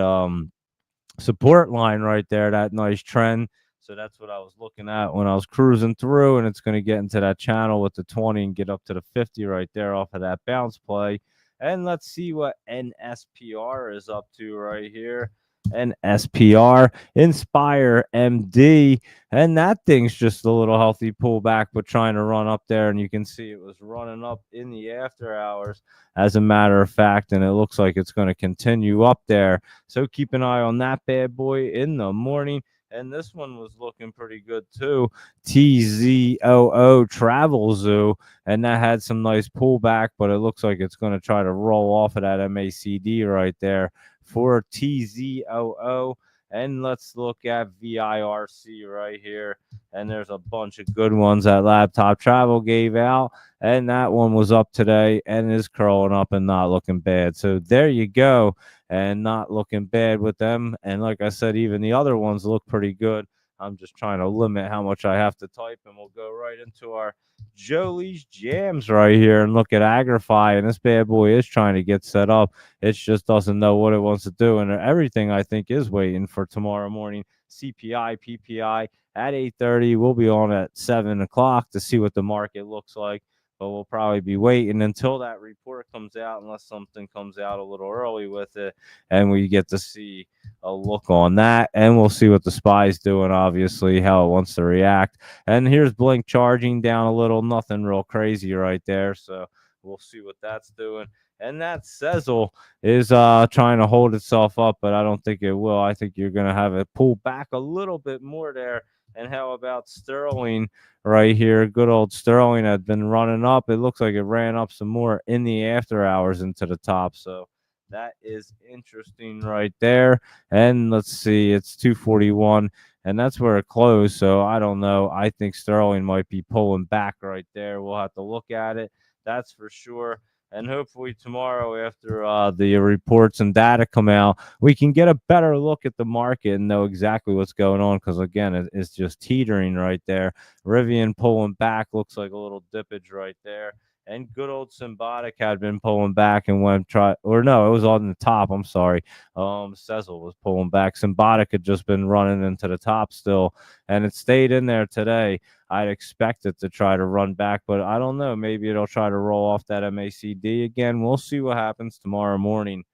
support line right there, that nice trend. So that's what I was looking at when I was cruising through, and it's going to get into that channel with the 20 and get up to the 50 right there off of that bounce play. And let's see what NSPR is up to right here. and SPR, Inspire MD, and that thing's just a little healthy pullback, but trying to run up there. And you can see it was running up in the after hours, as a matter of fact, and it looks like it's going to continue up there. So keep an eye on that bad boy in the morning. And this one was looking pretty good too. TZOO Travel Zoo, and that had some nice pullback, but it looks like it's going to try to roll off of that MACD right there for TZOO. And let's look at VIRC right here. And there's a bunch of good ones that Laptop Travel gave out. And that one was up today and is curling up and not looking bad. So there you go. And not looking bad with them. And like I said, even the other ones look pretty good. I'm just trying to limit how much I have to type, and we'll go right into our Jolie's Jams right here and look at Agrify. And this bad boy is trying to get set up. It just doesn't know what it wants to do. And everything, I think, is waiting for tomorrow morning. CPI, PPI at 8:30. We'll be on at 7 o'clock to see what the market looks like. But we'll probably be waiting until that report comes out, unless something comes out a little early with it, and we get to see a look on that. And we'll see what the SPY's doing, obviously, how it wants to react. And here's Blink charging down a little, nothing real crazy right there. So we'll see what that's doing. And that Sezzle is trying to hold itself up, but I don't think it will. I think you're going to have it pull back a little bit more there. And how about Sterling right here? Good old Sterling had been running up. It looks like it ran up some more in the after hours into the top. So that is interesting right there. And let's see, it's 241, and that's where it closed. So I don't know. I think Sterling might be pulling back right there. We'll have to look at it. That's for sure. And hopefully tomorrow, after the reports and data come out, we can get a better look at the market and know exactly what's going on. Because again, it's just teetering right there. Rivian pulling back, looks like a little dippage right there. And good old Symbotic had been pulling back and went or no, it was on the top. I'm sorry. Sezzle was pulling back. Symbotic had just been running into the top still, and it stayed in there today. I'd expect it to try to run back, but I don't know. Maybe it'll try to roll off that MACD again. We'll see what happens tomorrow morning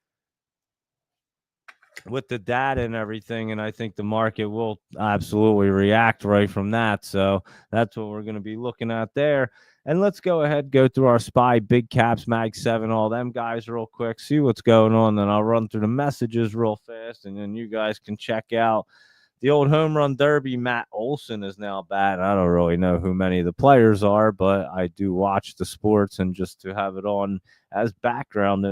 with the data and everything. And I think the market will absolutely react right from that. So that's what we're going to be looking at there. And let's go ahead, go through our SPY, Big Caps, Mag 7, all them guys real quick, see what's going on. Then I'll run through the messages real fast, and then you guys can check out the old home run derby. Matt Olson is now batting. I don't really know who many of the players are, but I do watch the sports, and just to have it on as background,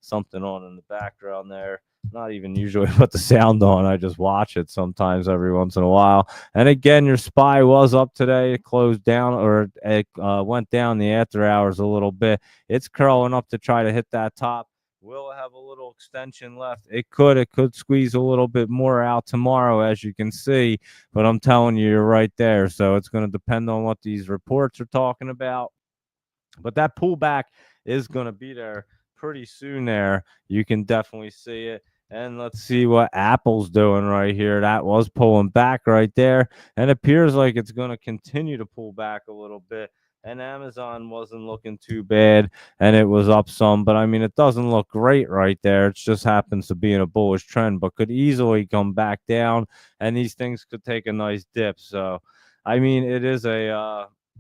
something on in the background there. Not even usually put the sound on. I just watch it sometimes every once in a while. And again, your SPY was up today. It closed down, or it went down the after hours a little bit. It's curling up to try to hit that top. Will it have a little extension left? It could. It could squeeze a little bit more out tomorrow, as you can see. But I'm telling you, you're right there. So it's going to depend on what these reports are talking about. But that pullback is going to be there pretty soon there. You can definitely see it. And let's see what Apple's doing right here. That was pulling back right there. And it appears like it's going to continue to pull back a little bit. And Amazon wasn't looking too bad, and it was up some. But, I mean, it doesn't look great right there. It just happens to be in a bullish trend, but could easily come back down. And these things could take a nice dip. So, I mean, it is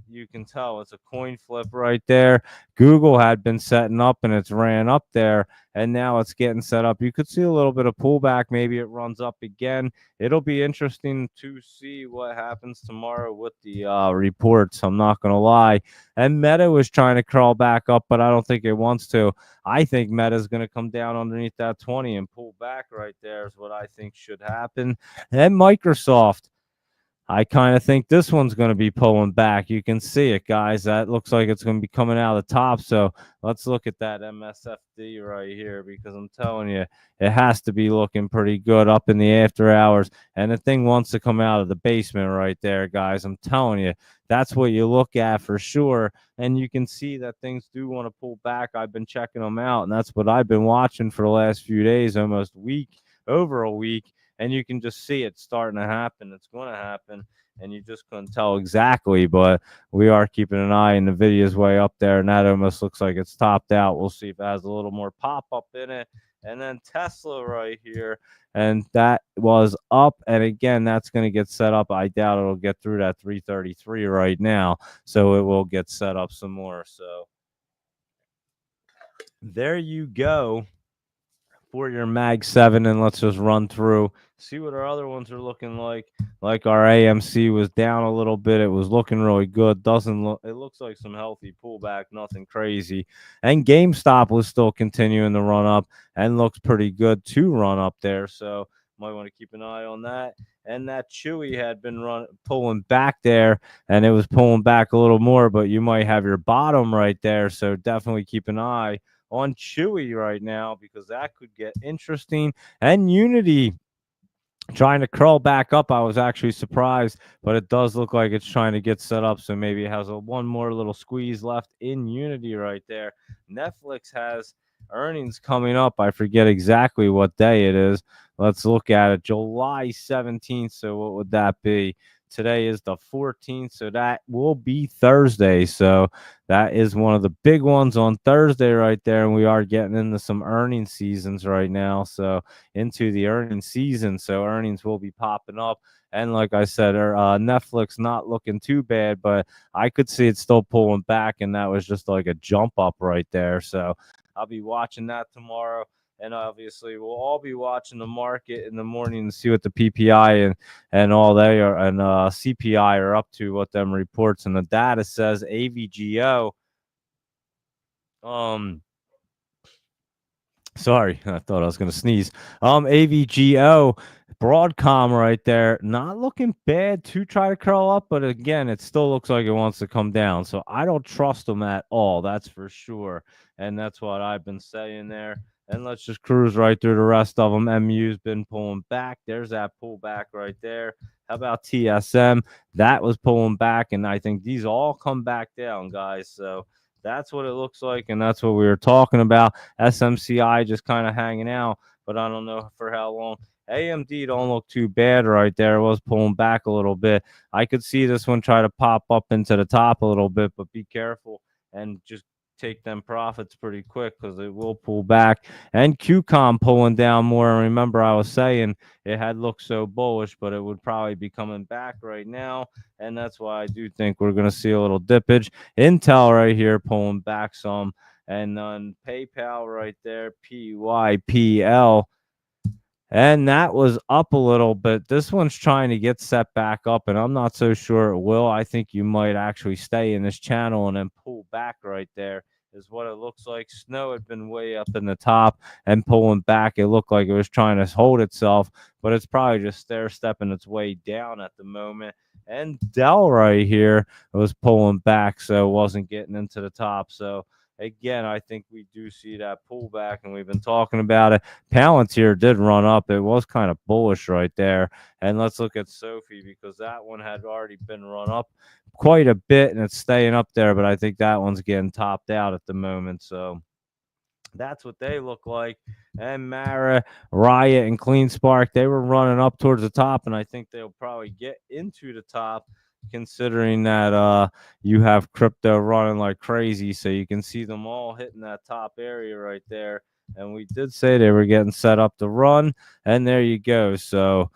you can tell it's a coin flip right there. Google had been setting up, and it's ran up there, and now it's getting set up. You could see a little bit of pullback. Maybe it runs up again. It'll be interesting to see what happens tomorrow with the reports. I'm not going to lie. And Meta was trying to crawl back up, but I don't think it wants to. I think Meta is going to come down underneath that 20 and pull back right there is what I think should happen. And Microsoft, I kind of think this one's going to be pulling back. You can see it, guys. That looks like it's going to be coming out of the top. So let's look at that MSFD right here, because I'm telling you, it has to be looking pretty good up in the after hours. And the thing wants to come out of the basement right there, guys. I'm telling you, that's what you look at for sure. And you can see that things do want to pull back. I've been checking them out, and that's what I've been watching for the last few days, almost over a week. And you can just see it starting to happen. It's going to happen, and you just couldn't tell exactly, but we are keeping an eye, and the video is way up there, and that almost looks like it's topped out. We'll see if it has a little more pop up in it, And then Tesla right here, and that was up. And again, that's going to get set up. I doubt it'll get through that 333 right now, so it will get set up some more. So there you go for your Mag 7, and let's just run through, see what our other ones are looking like. Like our AMC was down a little bit. It was looking really good. Doesn't look, it looks like some healthy pullback, nothing crazy. And GameStop was still continuing to run up and looks pretty good to run up there. So might want to keep an eye on that. And that Chewy had been pulling back there, and it was pulling back a little more, but you might have your bottom right there. So definitely keep an eye on Chewy right now, because that could get interesting. And Unity trying to curl back up. I was actually surprised, but it does look like it's trying to get set up. So maybe it has one more little squeeze left in Unity right there. Netflix has earnings coming up. I forget exactly what day it is. Let's look at it. July 17th. So what would that be? Today is the 14th, so that will be Thursday. So that is one of the big ones on Thursday right there. And we are getting into some earnings seasons right now. So into the earnings season. So earnings will be popping up. And like I said, Netflix not looking too bad, but I could see it still pulling back. And that was just like a jump up right there. So I'll be watching that tomorrow. And obviously, we'll all be watching the market in the morning to see what the PPI and all they are, and CPI are up to, what them reports. And the data says AVGO. Sorry, I thought I was going to sneeze. AVGO, Broadcom right there, not looking bad to try to curl up, but again, it still looks like it wants to come down. So I don't trust them at all. That's for sure. And that's what I've been saying there. And let's just cruise right through the rest of them. MU's been pulling back. There's that pullback right there. How about TSM? That was pulling back, and I think these all come back down, guys. So that's what it looks like, and that's what we were talking about. SMCI just kind of hanging out, but I don't know for how long. AMD don't look too bad right there. It was pulling back a little bit. I could see this one try to pop up into the top a little bit, but be careful and just take them profits pretty quick, because it will pull back. And QCOM pulling down more. And remember, I was saying it had looked so bullish, but it would probably be coming back right now. And that's why I do think we're going to see a little dippage. Intel right here pulling back some. And then PayPal right there, PYPL. And that was up a little bit. This one's trying to get set back up, and I'm not so sure it will. I think you might actually stay in this channel and then pull back right there, is what it looks like. Snow had been way up in the top and pulling back. It looked like it was trying to hold itself, but it's probably just stair-stepping its way down at the moment. And Dell right here was pulling back, so it wasn't getting into the top. So again, I think we do see that pullback, and we've been talking about it. Palantir did run up. It was kind of bullish right there. And let's look at Sophie, because that one had already been run up quite a bit, and it's staying up there, but I think that one's getting topped out at the moment. So that's what they look like. And Mara, Riot, and Clean Spark, they were running up towards the top, and I think they'll probably get into the top, considering that you have crypto running like crazy. So you can see them all hitting that top area right there. And we did say they were getting set up to run, and there you go. So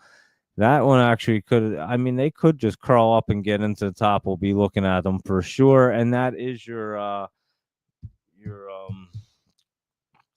that one actually could, I mean, they could just crawl up and get into the top. We'll be looking at them for sure. And that is your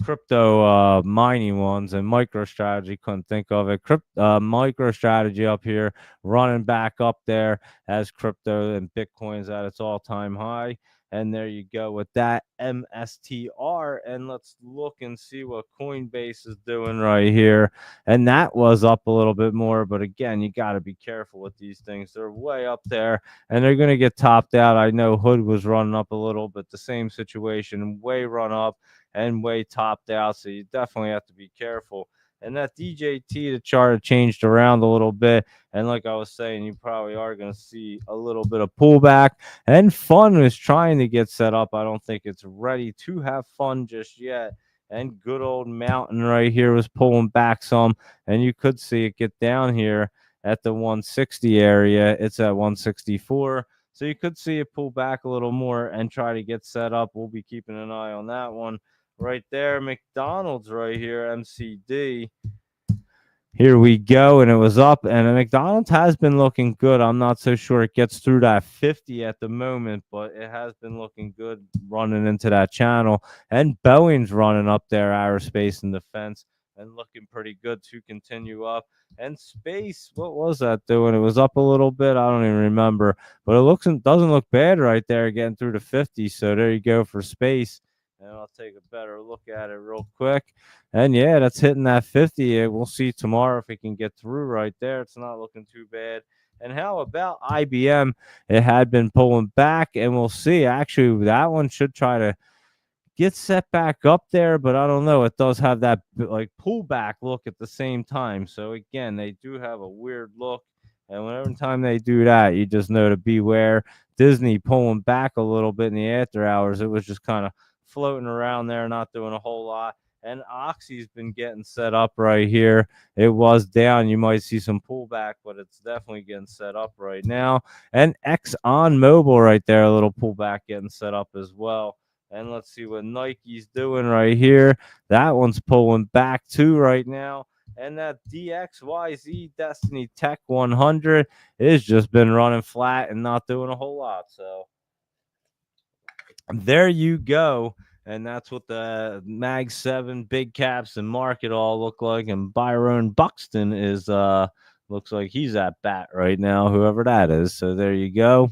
crypto mining ones. And MicroStrategy, couldn't think of it. MicroStrategy up here running back up there as crypto and Bitcoin's at its all-time high. And there you go with that MSTR. And let's look and see what Coinbase is doing right here. And that was up a little bit more. But again, you got to be careful with these things. They're way up there, and they're going to get topped out. I know Hood was running up a little, but the same situation, way run up and way topped out. So you definitely have to be careful. And that DJT, the chart changed around a little bit. And like I was saying, you probably are going to see a little bit of pullback. And fun is trying to get set up. I don't think it's ready to have fun just yet. And good old Mountain right here was pulling back some. And you could see it get down here at the 160 area. It's at 164. So you could see it pull back a little more and try to get set up. We'll be keeping an eye on that one. right there. McDonald's right here, MCD. Here we go, and it was up, and McDonald's has been looking good. I'm not so sure it gets through that 50 at the moment, but it has been looking good running into that channel. And Boeing's running up there, aerospace and defense, and looking pretty good to continue up. And space, what was that doing? It was up a little bit. I don't even remember, but it doesn't look bad right there, getting through the 50. So there you go for space. And I'll take a better look at it real quick. And yeah, that's hitting that 50. We'll see tomorrow if it can get through right there. It's not looking too bad. And how about IBM? It had been pulling back, and we'll see. Actually, that one should try to get set back up there, but I don't know. It does have that like pullback look at the same time. So again, they do have a weird look. And whenever time they do that, you just know to beware. Disney pulling back a little bit in the after hours. It was just kind of floating around there, not doing a whole lot. And Oxy's been getting set up right here. It was down. You might see some pullback, but it's definitely getting set up right now. And Exxon Mobil right there, a little pullback getting set up as well. And let's see what Nike's doing right here. That one's pulling back too right now. And that DXYZ Destiny Tech 100 is just been running flat and not doing a whole lot. So there you go. And that's what the Mag 7 big caps and market all look like. And Byron Buxton is looks like he's at bat right now, whoever that is. So there you go.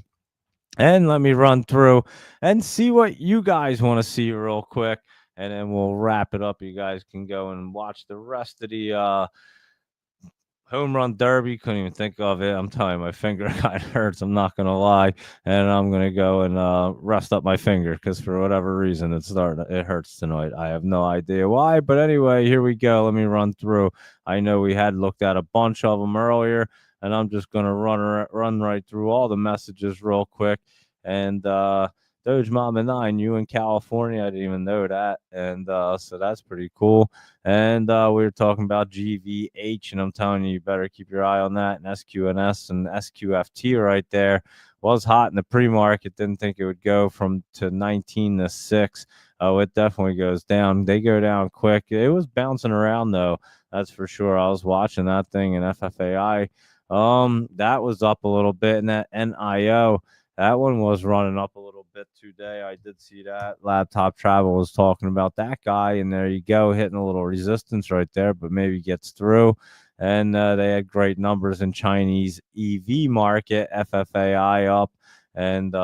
And let me run through and see what you guys want to see real quick. And then we'll wrap it up. You guys can go and watch the rest of the home run derby. Couldn't even think of it. I'm telling you, my finger kind of hurts. I'm not gonna lie, and I'm gonna go and rest up my finger because for whatever reason it hurts tonight. I have no idea why, but anyway, here we go. Let me run through. I know we had looked at a bunch of them earlier, and I'm just gonna run right through all the messages real quick. And Doge Mama 9, you in California? I didn't even know that, and so that's pretty cool. And we were talking about GVH, and I'm telling you, you better keep your eye on that. And SQNS and SQFT right there was hot in the pre-market. Didn't think it would go from to 19 to 6. Oh, it definitely goes down. They go down quick. It was bouncing around though. That's for sure. I was watching that thing in FFAI. That was up a little bit, and that NIO. That one was running up a little bit today. I did see that. Laptop Travel was talking about that guy, and there you go, hitting a little resistance right there, but maybe gets through. And they had great numbers in Chinese EV market, FFAI up, and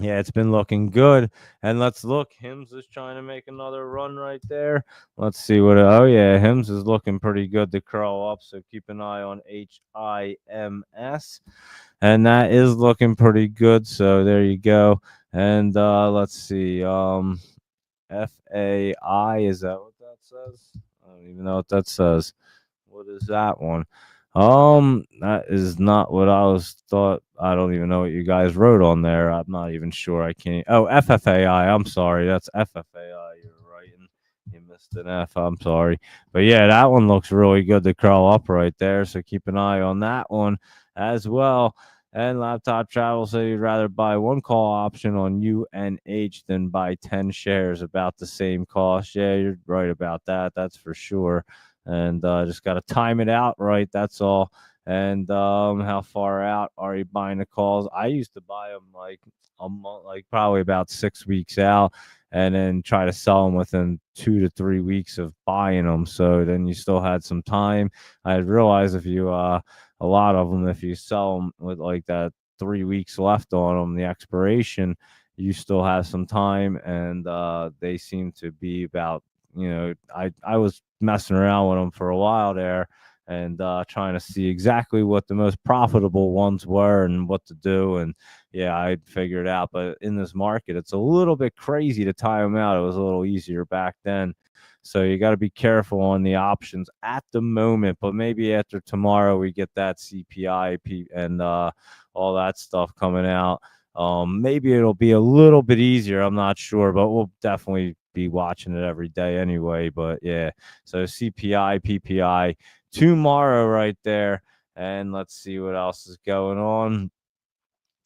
yeah, it's been looking good. And let's look. Hims is trying to make another run right there. Let's see what. Oh yeah, Hims is looking pretty good to curl up. So keep an eye on HIMS, and that is looking pretty good. So there you go. And let's see. FAI, is that what that says? I don't even know what that says. What is that one? That is not what I was thought. I don't even know what you guys wrote on there. I'm not even sure. I can't. Oh, FFAI. I'm sorry. That's FFAI. You're right. And you missed an F. I'm sorry. But yeah, that one looks really good to curl up right there. So keep an eye on that one as well. And Laptop Travel said you'd rather buy one call option on UNH than buy 10 shares, about the same cost. Yeah, you're right about that. That's for sure. And just got to time it out right. That's all. And how far out are you buying the calls? I used to buy them like a month, like probably about 6 weeks out, and then try to sell them within 2 to 3 weeks of buying them. So then you still had some time. I realized if you a lot of them, if you sell them with like that 3 weeks left on them, the expiration, you still have some time. And they seem to be about, I was messing around with them for a while there, and trying to see exactly what the most profitable ones were and what to do. And yeah, I figured out. But in this market, it's a little bit crazy to tie them out. It was a little easier back then. So you got to be careful on the options at the moment. But maybe after tomorrow we get that CPI and all that stuff coming out. Maybe it'll be a little bit easier. I'm not sure, but we'll definitely be watching it every day anyway. But yeah, so CPI, PPI tomorrow right there. And let's see what else is going on.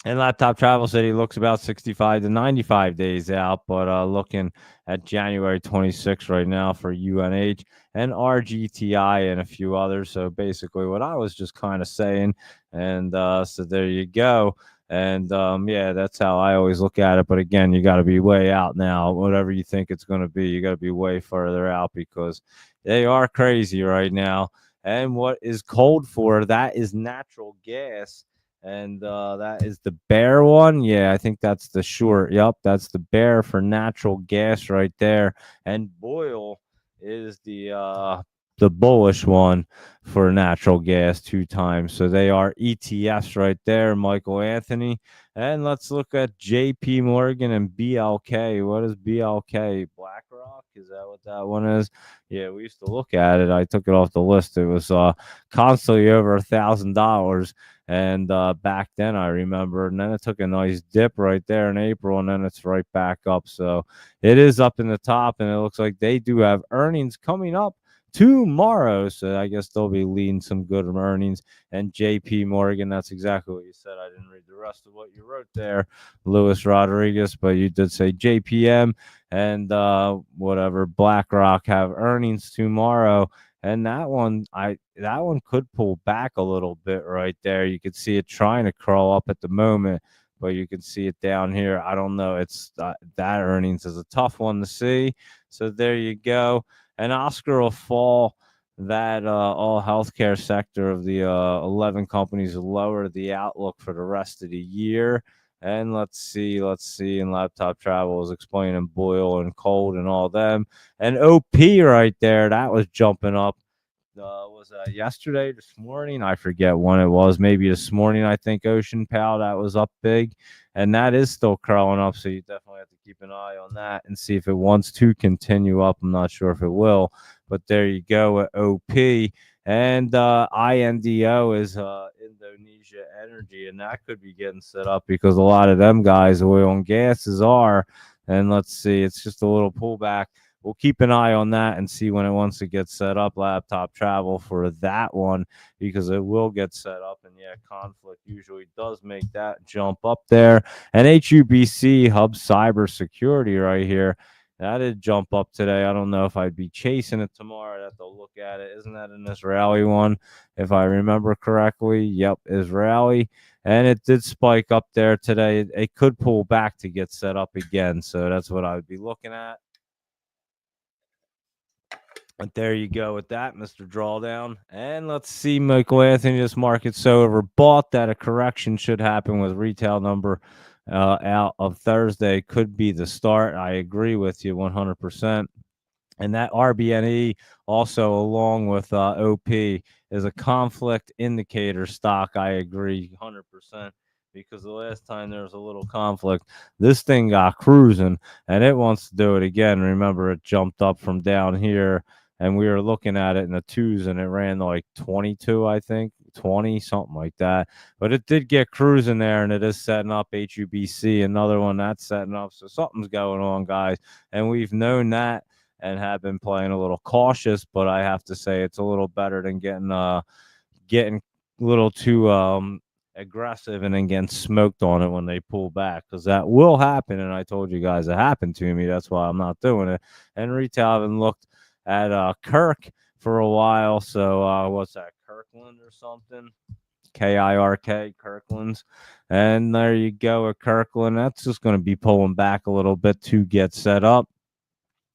And Laptop Travel said he looks about 65 to 95 days out, but looking at January 26th right now for UNH and RGTI and a few others. So basically, what I was just kind of saying. And so there you go. And yeah, that's how I always look at it. But again, you got to be way out now. Whatever you think it's going to be, you got to be way further out because they are crazy right now. And what is cold for that is natural gas, and that is the bear one. Yeah, I think that's the short. Yep, that's the bear for natural gas right there. And Boyle is the bullish one for natural gas 2 times. So they are ETFs right there, Michael Anthony. And let's look at JP Morgan and BLK. What is BLK? BlackRock? Is that what that one is? Yeah, we used to look at it. I took it off the list. It was constantly over $1,000. And back then, I remember, and then it took a nice dip right there in April, and then it's right back up. So it is up in the top, and it looks like they do have earnings coming up tomorrow. So I guess they'll be leading some good earnings. And JP Morgan, that's exactly what you said. I didn't read the rest of what you wrote there, Luis Rodriguez, but you did say JPM and whatever, BlackRock have earnings tomorrow. And that one could pull back a little bit right there. You could see it trying to crawl up at the moment, but you can see it down here. I don't know. It's that earnings is a tough one to see. So there you go. And Oscar will fall. That all healthcare sector of the 11 companies lower the outlook for the rest of the year. And let's see. And Laptop Travel is explaining Boyle and Cold and all them. And OP right there, that was jumping up. Was yesterday, this morning? I forget when it was. Maybe this morning, I think Ocean Pal, that was up big. And that is still curling up. So you definitely have to keep an eye on that and see if it wants to continue up. I'm not sure if it will. But there you go at OP. And INDO is Indonesia Energy, and that could be getting set up because a lot of them guys, oil and gases are. And let's see, it's just a little pullback. We'll keep an eye on that and see when it wants to get set up. Laptop Travel for that one because it will get set up. And yeah, conflict usually does make that jump up there. And HUBC Hub Cybersecurity right here. That did jump up today. I don't know if I'd be chasing it tomorrow. I'd have to look at it. Isn't that an Israeli one? If I remember correctly. Yep, Israeli. And it did spike up there today. It could pull back to get set up again. So that's what I would be looking at. But there you go with that, Mr. Drawdown. And let's see, Michael Anthony, this market's so overbought that a correction should happen with retail number out of Thursday. Could be the start. I agree with you 100%. And that RBNE also, along with OP, is a conflict indicator stock. I agree 100%. Because the last time there was a little conflict, this thing got cruising and it wants to do it again. Remember, it jumped up from down here and we were looking at it in the twos and it ran like 22, I think, 20, something like that. But it did get cruising there and it is setting up HUBC, another one that's setting up. So something's going on, guys. And we've known that and have been playing a little cautious, but I have to say it's a little better than getting a little too aggressive and then getting smoked on it when they pull back, because that will happen. And I told you guys it happened to me. That's why I'm not doing it. And retail, I haven't looked at Kirk for a while. So what's that, Kirkland or something? KIRK, Kirkland's. And there you go at Kirkland. That's just going to be pulling back a little bit to get set up.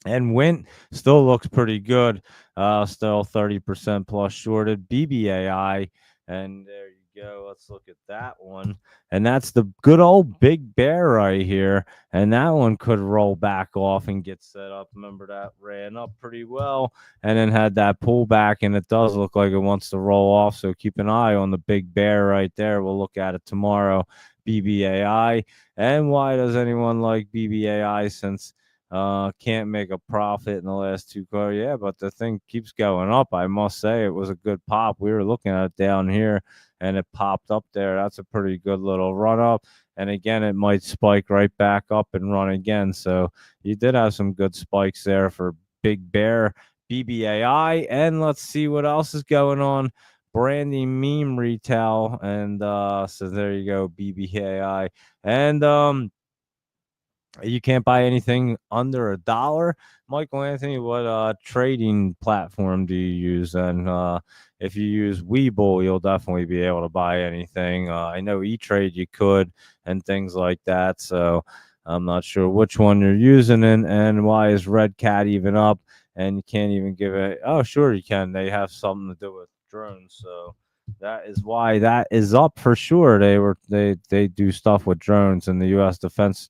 And Wint still looks pretty good. Still 30% plus shorted. BBAI. And there you go. Let's look at that one. And that's the good old big bear right here. And that one could roll back off and get set up. Remember that ran up pretty well and then had that pullback. And it does look like it wants to roll off. So keep an eye on the big bear right there. We'll look at it tomorrow. BBAI. And why does anyone like BBAI since can't make a profit in the last two quarters? Yeah, but the thing keeps going up. I must say it was a good pop. We were looking at it down here and it popped up there. That's a pretty good little run up. And again, it might spike right back up and run again. So you did have some good spikes there for Big Bear BBAI. And let's see what else is going on. Brandy Meme Retail, and so there you go, BBAI, and you can't buy anything under $1. Michael Anthony, what trading platform do you use? And if you use Webull, you'll definitely be able to buy anything. I know E-Trade you could, and things like that. So I'm not sure which one you're using, and why is Red Cat even up? And you can't even give it. Oh, sure you can. They have something to do with drones. So that is why that is up for sure. They do stuff with drones, and the U.S. Defense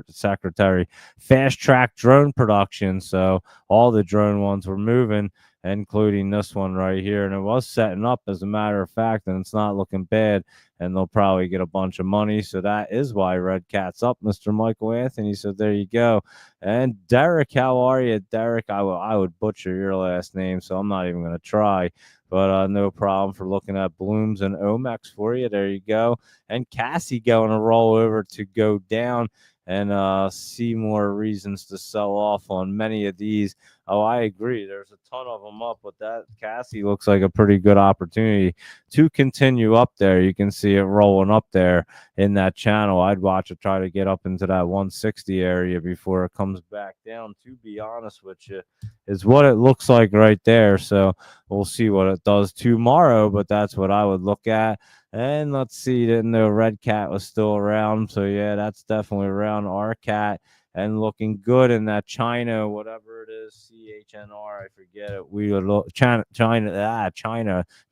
Secretary fast track drone production. So all the drone ones were moving, including this one right here, and it was setting up as a matter of fact, and it's not looking bad. And they'll probably get a bunch of money. So that is why Red Cat's up, Mr. Michael Anthony. So there you go. And Derek, how are you, Derek? I would butcher your last name, so I'm not even going to try. But no problem for looking at Blooms and Omex for you. There you go. And Cassie going to roll over to go down and see more reasons to sell off on many of these. Oh, I agree. There's a ton of them up, but that Cassie looks like a pretty good opportunity to continue up there. You can see it rolling up there in that channel. I'd watch it try to get up into that 160 area before it comes back down, to be honest with you, is what it looks like right there. So we'll see what it does tomorrow, but that's what I would look at. And let's see, didn't know Red Cat was still around. So yeah, that's definitely around. Our cat and looking good in that China, whatever it is, CHNR, I forget it. We would look China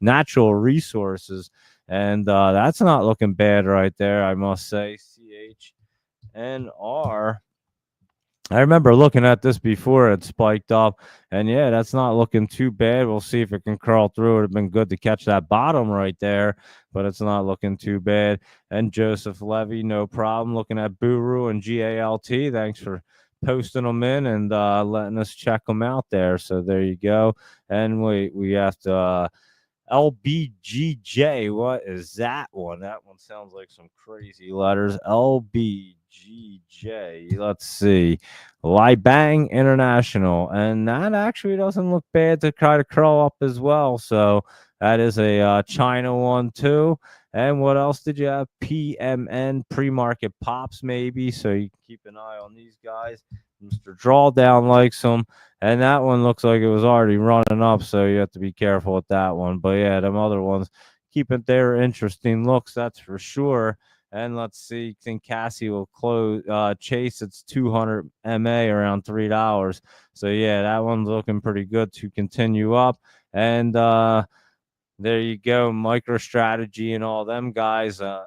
natural resources, and that's not looking bad right there, I must say. CHNR. I remember looking at this before it spiked up, and yeah, that's not looking too bad. We'll see if it can crawl through. It would have been good to catch that bottom right there, but it's not looking too bad. And Joseph Levy, no problem. Looking at Buru and GALT. Thanks for posting them in and letting us check them out there. So there you go. And we have to. LBGJ, what is that one? That one sounds like some crazy letters. LBGJ, let's see. Libang International, and that actually doesn't look bad to try to crawl up as well. So that is a China one too. And what else did you have? PMN, pre-market pops maybe. So you can keep an eye on these guys. Mr. Drawdown likes them. And that one looks like it was already running up, so you have to be careful with that one. But yeah, them other ones keeping their interesting looks, that's for sure. And let's see, I think Cassie will chase its 200 MA around $3. So yeah, that one's looking pretty good to continue up. And there you go, MicroStrategy and all them guys. STRF.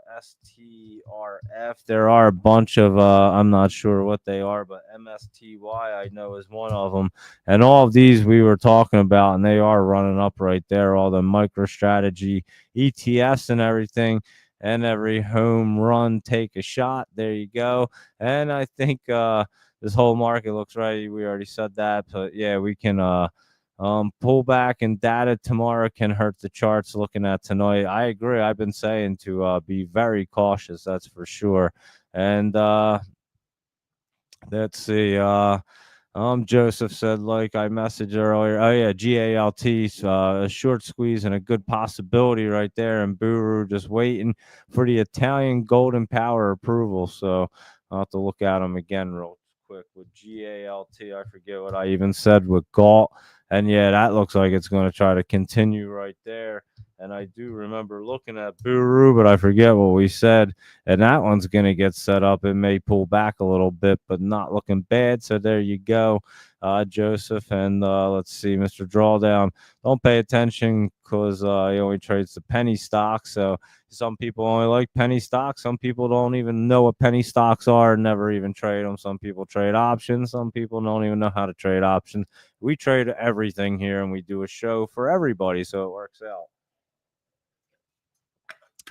There are a bunch of I'm not sure what they are, but MSTY I know is one of them. And all of these we were talking about, and they are running up right there. All the MicroStrategy ETFs and everything. And every home run, take a shot. There you go. And I think this whole market looks right. We already said that, but yeah, we can pullback and data tomorrow can hurt the charts. Looking at tonight, I agree. I've been saying to be very cautious. That's for sure. And let's see. Joseph said, like I messaged earlier. Oh yeah, GALT, a short squeeze and a good possibility right there. And Buru just waiting for the Italian Golden Power approval. So I'll have to look at them again real quick with GALT. I forget what I even said with Galt. And yeah, that looks like it's going to try to continue right there. And I do remember looking at Buru, but I forget what we said. And that one's going to get set up. It may pull back a little bit, but not looking bad. So there you go, Joseph. And let's see, Mr. Drawdown. Don't pay attention because he only trades the penny stocks. So some people only like penny stocks. Some people don't even know what penny stocks are, never even trade them. Some people trade options. Some people don't even know how to trade options. We trade everything here, and we do a show for everybody, so it works out.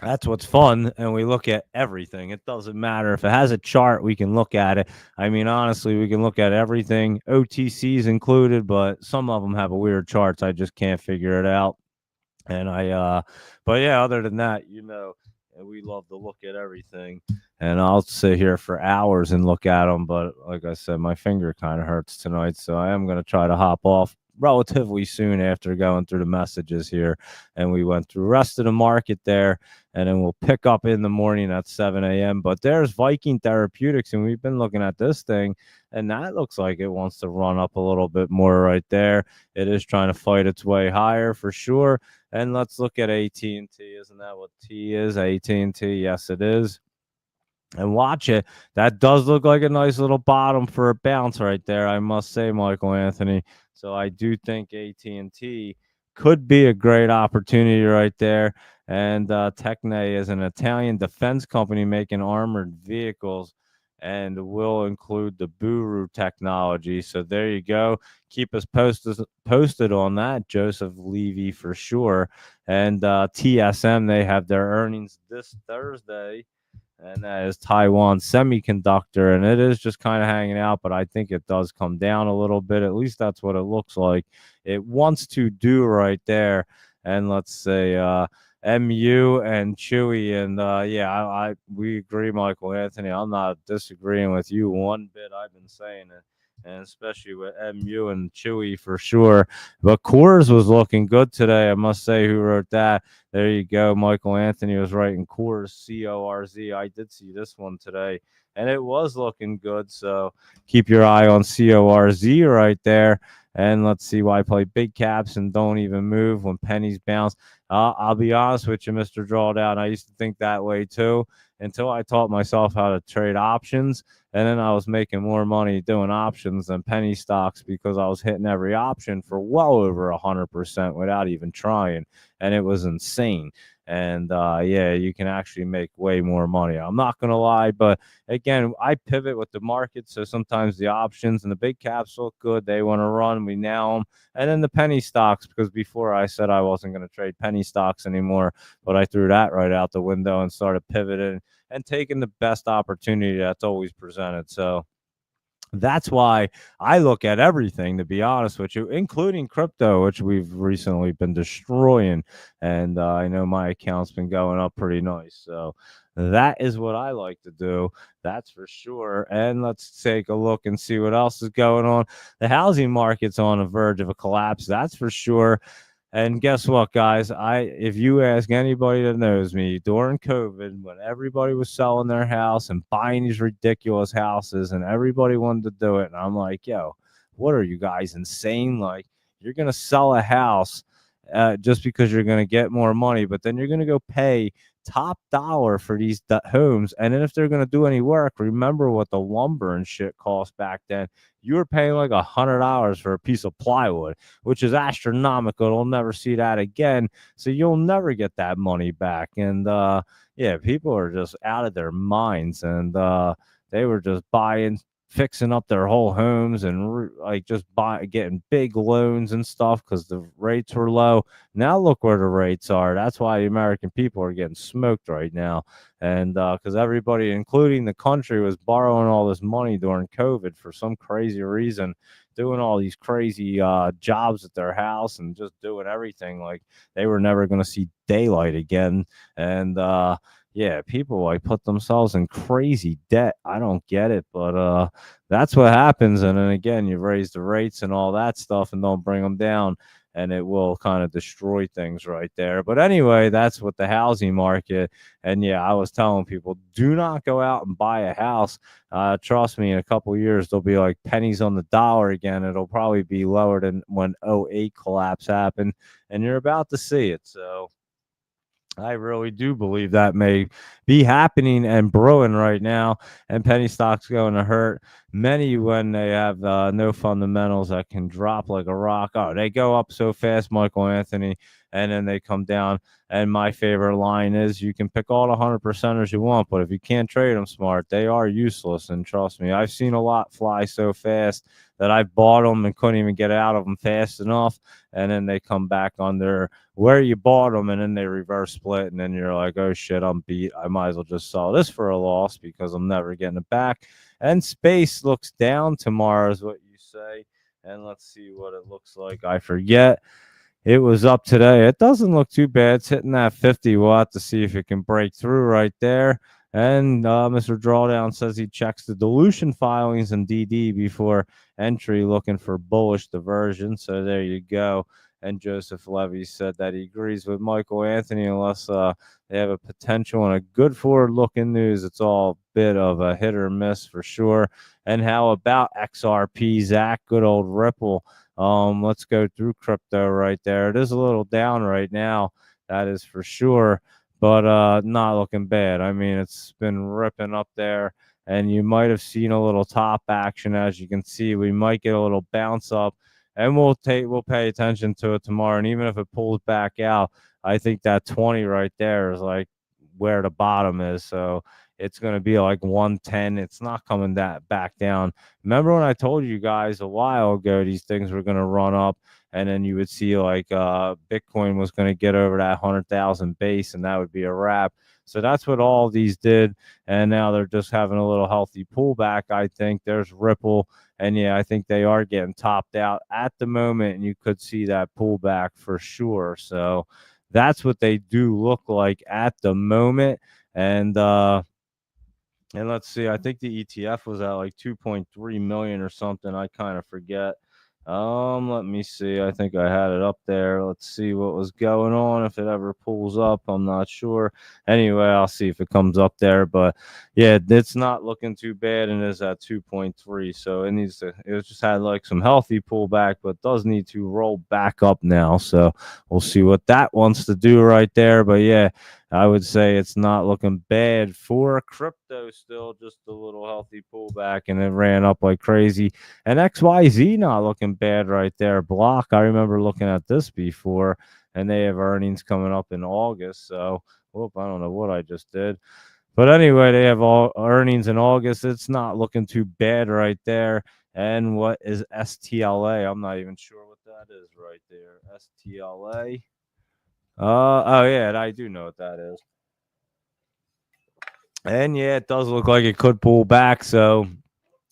That's what's fun, and we look at everything. It doesn't matter if it has a chart, we can look at it. I mean, honestly, we can look at everything, OTCs included, but some of them have a weird charts. I just can't figure it out. And but yeah, other than that, we love to look at everything. And I'll sit here for hours and look at them. But like I said, my finger kind of hurts tonight, so I am going to try to hop off relatively soon after going through the messages here, and we went through the rest of the market there, and then we'll pick up in the morning at 7 a.m. But there's Viking Therapeutics, and we've been looking at this thing, and that looks like it wants to run up a little bit more right there. It is trying to fight its way higher for sure. And let's look at AT&T. Isn't that what T is? AT&T. Yes, it is. And watch it. That does look like a nice little bottom for a bounce right there, I must say, Michael Anthony. So I do think AT&T could be a great opportunity right there. And Tecne is an Italian defense company making armored vehicles and will include the Buru technology. So there you go. Keep us posted on that, Joseph Levy, for sure. And TSM, they have their earnings this Thursday, and that is Taiwan Semiconductor, and it is just kind of hanging out, but I think it does come down a little bit. At least that's what it looks like. It wants to do right there. And let's say MU and Chewy, and yeah, we agree, Michael Anthony. I'm not disagreeing with you one bit. I've been saying it, and especially with MU and Chewy for sure. But Coors was looking good today, I must say. Who wrote that? There you go. Michael Anthony was writing Coors, CORZ. I did see this one today, and it was looking good. So keep your eye on CORZ right there. And let's see why I play big caps and don't even move when pennies bounce. I'll be honest with you, Mr. Drawdown. I used to think that way too until I taught myself how to trade options. And then I was making more money doing options than penny stocks because I was hitting every option for well over 100% without even trying. And it was insane. And yeah, you can actually make way more money. I'm not going to lie, but again, I pivot with the market. So sometimes the options and the big caps look good. They want to run. We nail them. And then the penny stocks, because before I said I wasn't going to trade penny stocks anymore, but I threw that right out the window and started pivoting and taking the best opportunity that's always presented. So that's why I look at everything, to be honest with you, including crypto, which we've recently been destroying. And I know my account's been going up pretty nice. So that is what I like to do. That's for sure. And let's take a look and see what else is going on. The housing market's on the verge of a collapse. That's for sure. And guess what, guys? If you ask anybody that knows me, during COVID, when everybody was selling their house and buying these ridiculous houses and everybody wanted to do it, and I'm like, yo, what are you guys, insane? Like, you're going to sell a house just because you're going to get more money, but then you're going to go pay top dollar for these homes. And then if they're going to do any work, remember what the lumber and shit cost back then. You were paying like $100 for a piece of plywood, which is astronomical. You'll never see that again. So you'll never get that money back. And yeah, people are just out of their minds. And they were just fixing up their whole homes and like just getting big loans and stuff because the rates were low. Now look where the rates are. That's why the American people are getting smoked right now. And because everybody, including the country, was borrowing all this money during COVID for some crazy reason, doing all these crazy jobs at their house and just doing everything like they were never going to see daylight again. And yeah, people like put themselves in crazy debt. I don't get it, but that's what happens. And then again, you raise the rates and all that stuff and don't bring them down, and it will kind of destroy things right there. But anyway, that's what the housing market. And yeah, I was telling people, do not go out and buy a house. Trust me, in a couple of years, they'll be like pennies on the dollar again. It'll probably be lower than when 08 collapse happened, and you're about to see it. So I really do believe that may be happening and brewing right now, and penny stocks going to hurt many when they have no fundamentals that can drop like a rock. Oh, they go up so fast, Michael Anthony, and then they come down. And my favorite line is, you can pick all the 100%ers you want, but if you can't trade them smart, they are useless. And trust me, I've seen a lot fly so fast that I bought them and couldn't even get out of them fast enough, and then they come back on their where you bought them, and then they reverse split, and then you're like, oh shit, I'm beat. I might as well just sell this for a loss because I'm never getting it back. And space looks down tomorrow is what you say. And let's see what it looks like. I forget. It was up today. It doesn't look too bad. It's hitting that 50. We'll have to see if it can break through right there. And Mr. Drawdown says he checks the dilution filings and DD before entry, looking for bullish diversion. So there you go. And Joseph Levy said that he agrees with Michael Anthony unless they have a potential and a good forward-looking news. It's all a bit of a hit or miss for sure. And how about XRP, Zach? Good old Ripple. Let's go through crypto right there. It is a little down right now, that is for sure, but not looking bad. I mean, it's been ripping up there, and you might have seen a little top action. As you can see, we might get a little bounce up, and we'll pay attention to it tomorrow. And even if it pulls back out, I think that 20 right there is like where the bottom is. So it's going to be like 110. It's not coming that back down. Remember when I told you guys a while ago these things were going to run up, and then you would see like Bitcoin was going to get over that 100,000 base, and that would be a wrap. So that's what all these did, and now they're just having a little healthy pullback. I think there's Ripple, and yeah, I think they are getting topped out at the moment, and you could see that pullback for sure. So that's what they do look like at the moment, and let's see, I think the ETF was at like 2.3 million or something. I kind of forget. Let me see. I think I had it up there. Let's see what was going on. If it ever pulls up, I'm not sure. Anyway, I'll see if it comes up there. But yeah, it's not looking too bad, and it's at 2.3. So it needs to. It just had like some healthy pullback, but does need to roll back up now. So we'll see what that wants to do right there. But yeah, I would say it's not looking bad for crypto still, just a little healthy pullback, and it ran up like crazy. And XYZ not looking bad right there. Block, I remember looking at this before, and they have earnings coming up in August. So, I don't know what I just did. But anyway, they have all earnings in August. It's not looking too bad right there. And what is STLA? I'm not even sure what that is right there. STLA. Oh yeah, I do know what that is. And yeah, it does look like it could pull back. So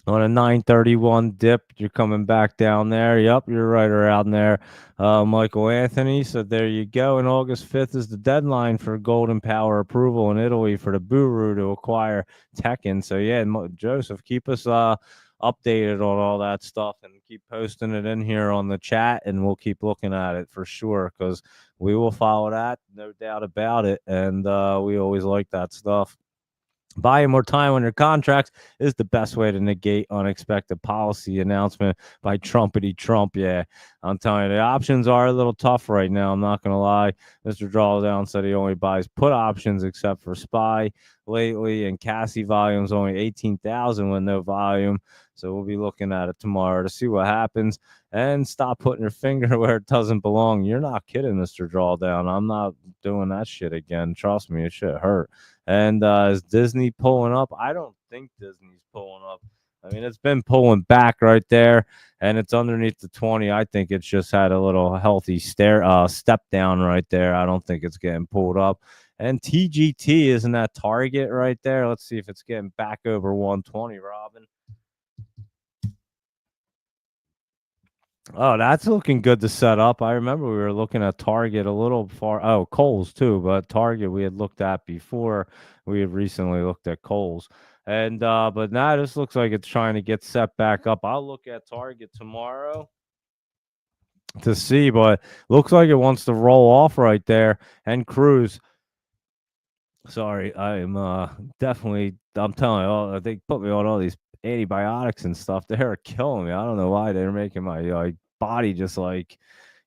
on a 931 dip, you're coming back down there. Yep, you're right around there. Michael Anthony. So there you go. And August 5th is the deadline for Golden Power approval in Italy for the Buru to acquire Tekken. So yeah, Joseph, keep us updated on all that stuff and keep posting it in here on the chat, and we'll keep looking at it for sure, because we will follow that, no doubt about it. And we always like that stuff. Buying more time on your contracts is the best way to negate unexpected policy announcement by Trumpety Trump. Yeah, I'm telling you, the options are a little tough right now. I'm not going to lie. Mr. Drawdown said he only buys put options except for SPY lately, and Cassie volume's only 18,000 with no volume. So we'll be looking at it tomorrow to see what happens. And stop putting your finger where it doesn't belong. You're not kidding, Mr. Drawdown. I'm not doing that shit again. Trust me, it shit hurt. And is Disney pulling up? I don't think Disney's pulling up. I mean, it's been pulling back right there, and it's underneath the 20. I think it's just had a little healthy step down right there. I don't think it's getting pulled up. And TGT, isn't that target right there? Let's see if it's getting back over 120, Robin. Oh, that's looking good to set up. I remember we were looking at Target a little far. Oh, Kohl's too, but Target we had looked at before. We had recently looked at Kohl's. And but now this looks like it's trying to get set back up. I'll look at Target tomorrow to see, but looks like it wants to roll off right there and cruise. Sorry, I am definitely. I'm telling you, they put me on all these antibiotics and stuff. They're killing me. I don't know why they're making my like body just like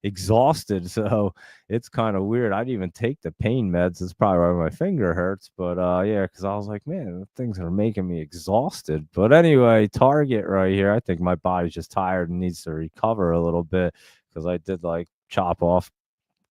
exhausted. So it's kind of weird. I didn't even take the pain meds. It's probably why my finger hurts. But yeah, because I was like, man, things are making me exhausted. But anyway, Target right here. I think my body's just tired and needs to recover a little bit, because I did like chop off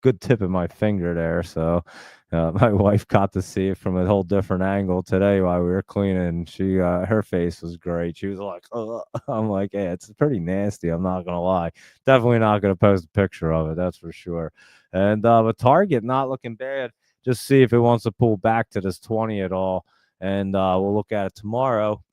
good tip of my finger there. So my wife got to see it from a whole different angle today while we were cleaning. She her face was great. She was like, ugh. I'm like, yeah, it's pretty nasty. I'm not gonna lie. Definitely not gonna post a picture of it. That's for sure. And but Target not looking bad. Just see if it wants to pull back to this 20 at all. And we'll look at it tomorrow.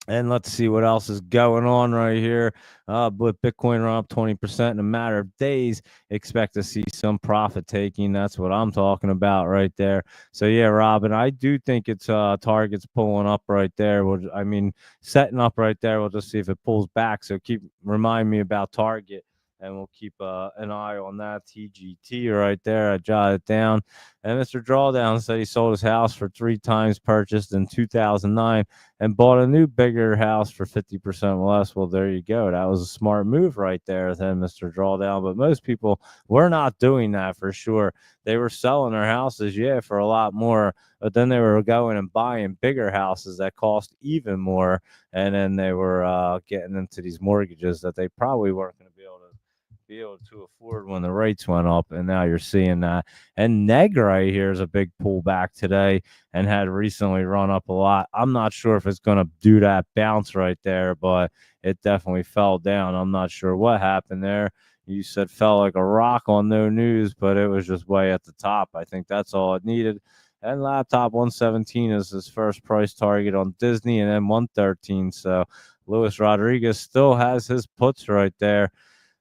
And let's see what else is going on right here. With Bitcoin run up 20% in a matter of days, expect to see some profit taking. That's what I'm talking about right there. So yeah, Robin, I do think it's targets pulling up right there. I mean, setting up right there. We'll just see if it pulls back. So remind me about target, and we'll keep an eye on that. TGT right there. I jotted it down. And Mr. Drawdown said he sold his house for 3 times purchased in 2009 and bought a new bigger house for 50% less. Well, there you go. That was a smart move right there then, Mr. Drawdown. But most people were not doing that for sure. They were selling their houses, yeah, for a lot more, but then they were going and buying bigger houses that cost even more. And then they were getting into these mortgages that they probably weren't going to be able to afford when the rates went up, and now you're seeing that. And Neg right here is a big pullback today and had recently run up a lot. I'm not sure if it's going to do that bounce right there, but it definitely fell down. I'm not sure what happened there. You said fell like a rock on no news, but it was just way at the top. I think that's all it needed. And laptop 117 is his first price target on Disney, and then 113. So Luis Rodriguez still has his puts right there.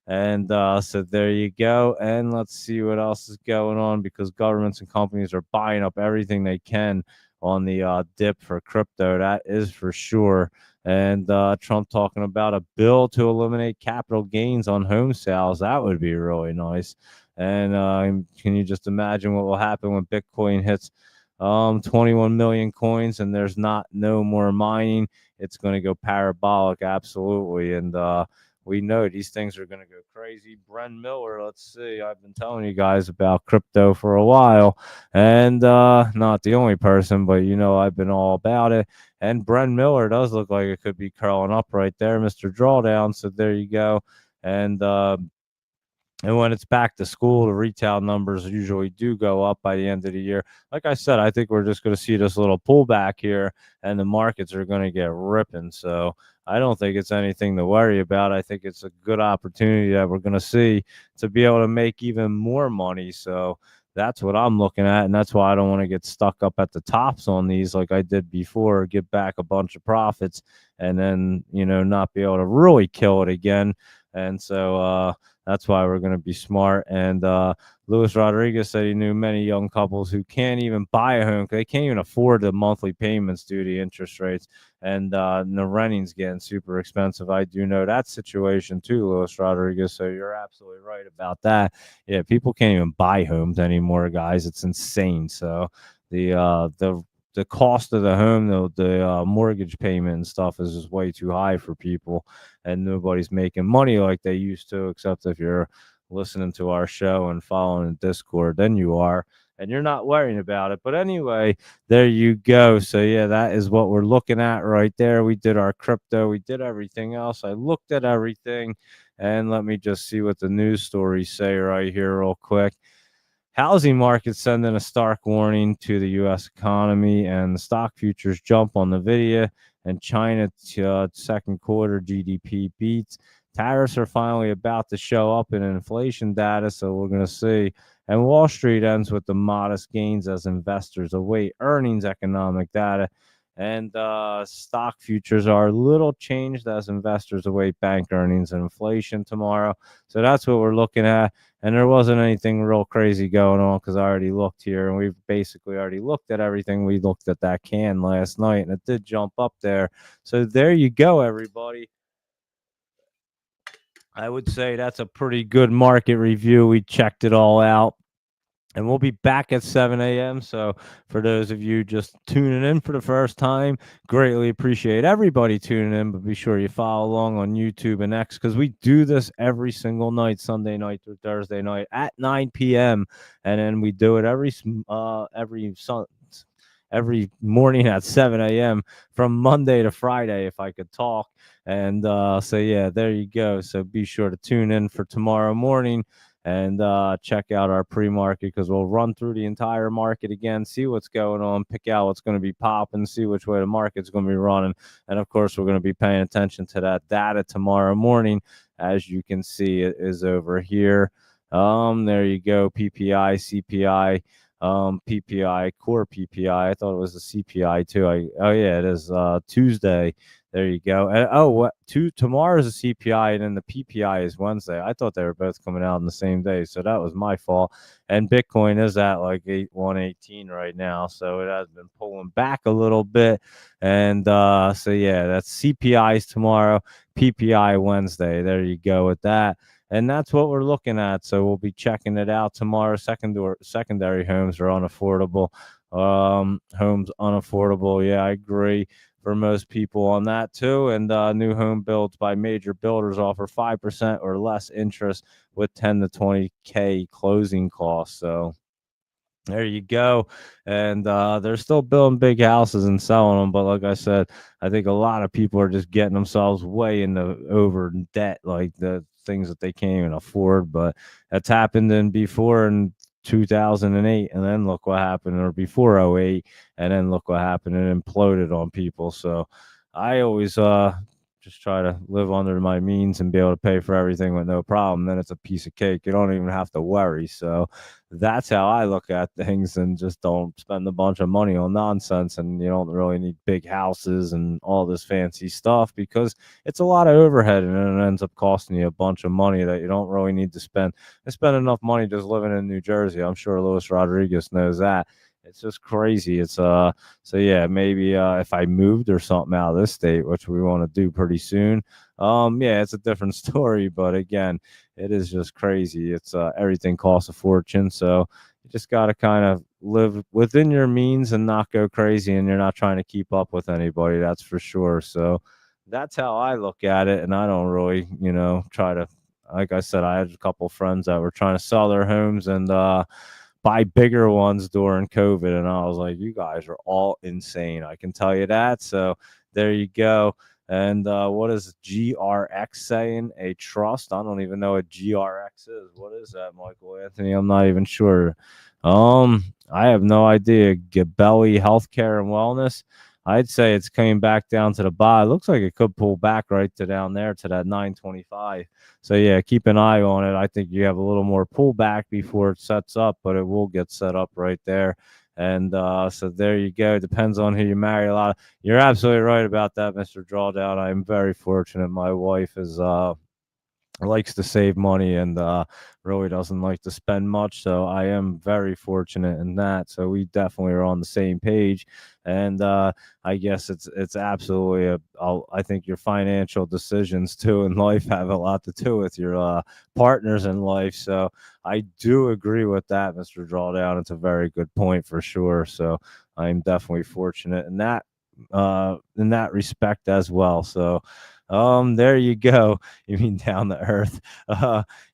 And so there you go. And let's see what else is going on, because governments and companies are buying up everything they can on the dip for crypto. That is for sure. And Trump talking about a bill to eliminate capital gains on home sales. That would be really nice. And can you just imagine what will happen when Bitcoin hits 21 million coins and there's no more mining? It's going to go parabolic, absolutely. And we know these things are going to go crazy. Bren Miller, let's see. I've been telling you guys about crypto for a while, and not the only person, but I've been all about it. And Bren Miller does look like it could be curling up right there, Mr. Drawdown. So there you go. And when it's back to school, the retail numbers usually do go up by the end of the year. Like I said, I think we're just going to see this little pullback here, and the markets are going to get ripping. So I don't think it's anything to worry about. I think it's a good opportunity that we're going to see to be able to make even more money. So that's what I'm looking at, and that's why I don't want to get stuck up at the tops on these like I did before, get back a bunch of profits, and then not be able to really kill it again. And so that's why we're going to be smart. And Luis Rodriguez said he knew many young couples who can't even buy a home because they can't even afford the monthly payments due to interest rates. And the renting's getting super expensive. I do know that situation too, Luis Rodriguez. So you're absolutely right about that. Yeah, people can't even buy homes anymore, guys. It's insane. So the cost of the home, the mortgage payment and stuff is just way too high for people, and nobody's making money like they used to, except if you're listening to our show and following the Discord, then you are, and you're not worrying about it. But anyway, there you go. So yeah, that is what we're looking at right there. We did our crypto, we did everything else. I looked at everything, and let me just see what the news stories say right here real quick. Housing market sending a stark warning to the U.S. economy, and the stock futures jump on NVIDIA and China second quarter GDP beats. Tariffs are finally about to show up in inflation data, so we're going to see. And Wall Street ends with the modest gains as investors await earnings economic data. And stock futures are a little changed as investors await bank earnings and inflation tomorrow. So that's what we're looking at. And there wasn't anything real crazy going on because I already looked here, and we've basically already looked at everything. We looked at that can last night, and it did jump up there. So there you go, everybody. I would say that's a pretty good market review. We checked it all out. And we'll be back at 7 a.m. So for those of you just tuning in for the first time, greatly appreciate everybody tuning in. But be sure you follow along on YouTube and X, because we do this every single night, Sunday night through Thursday night at 9 p.m. And then we do it every morning at 7 a.m. from Monday to Friday, if I could talk. And so, yeah, there you go. So be sure to tune in for tomorrow morning and check out our pre-market, because we'll run through the entire market again, see what's going on, pick out what's going to be popping, see which way the market's going to be running. And of course, we're going to be paying attention to that data tomorrow morning. As you can see, it is over here. There you go. PPI, CPI, PPI, core PPI. I thought it was the CPI too. Oh yeah, it is Tuesday. there you go. And tomorrow's a CPI and then the PPI is Wednesday. I thought they were both coming out on the same day, so that was my fault. And Bitcoin is at like 118 right now, so it has been pulling back a little bit. And so yeah, that's CPI's tomorrow, PPI Wednesday. There you go with that. And that's what we're looking at. So we'll be checking it out tomorrow. Secondary homes are unaffordable. Homes unaffordable. Yeah, I agree for most people on that too. And new home builds by major builders offer 5% or less interest with 10 to 20K closing costs. So there you go. And they're still building big houses and selling them. But like I said, I think a lot of people are just getting themselves way into over debt, like the things that they can't even afford. But that's happened in before in 2008. And then look what happened, or before '08. And then look what happened. It imploded on people. So I always just try to live under my means and be able to pay for everything with no problem. Then it's a piece of cake. You don't even have to worry. So that's how I look at things, and just don't spend a bunch of money on nonsense. And you don't really need big houses and all this fancy stuff, because it's a lot of overhead and it ends up costing you a bunch of money that you don't really need to spend. I spend enough money just living in New Jersey. I'm sure Luis Rodriguez knows that. It's just crazy. It's so yeah, maybe if I moved or something out of this state, which we want to do pretty soon, yeah, it's a different story. But again, it is just crazy. It's everything costs a fortune, so you just got to kind of live within your means and not go crazy, and you're not trying to keep up with anybody, that's for sure. So that's how I look at it, and I don't really, try to, like I said, I had a couple friends that were trying to sell their homes and buy bigger ones during COVID. And I was like, you guys are all insane. I can tell you that. So there you go. And what is GRX saying? A trust? I don't even know what GRX is. What is that, Michael Anthony? I'm not even sure. I have no idea. Gabelli Healthcare and Wellness. I'd say it's coming back down to the buy. It looks like it could pull back right to down there to that 925. So yeah, keep an eye on it. I think you have a little more pullback before it sets up, but it will get set up right there. And so there you go. Depends on who you marry. You're absolutely right about that, Mr. Drawdown. I'm very fortunate. My wife is likes to save money and really doesn't like to spend much. So I am very fortunate in that. So we definitely are on the same page. And I guess it's absolutely I think your financial decisions too in life have a lot to do with your partners in life. So I do agree with that, Mr. Drawdown. It's a very good point for sure. So I'm definitely fortunate in that respect as well. So there you go. You mean down to earth?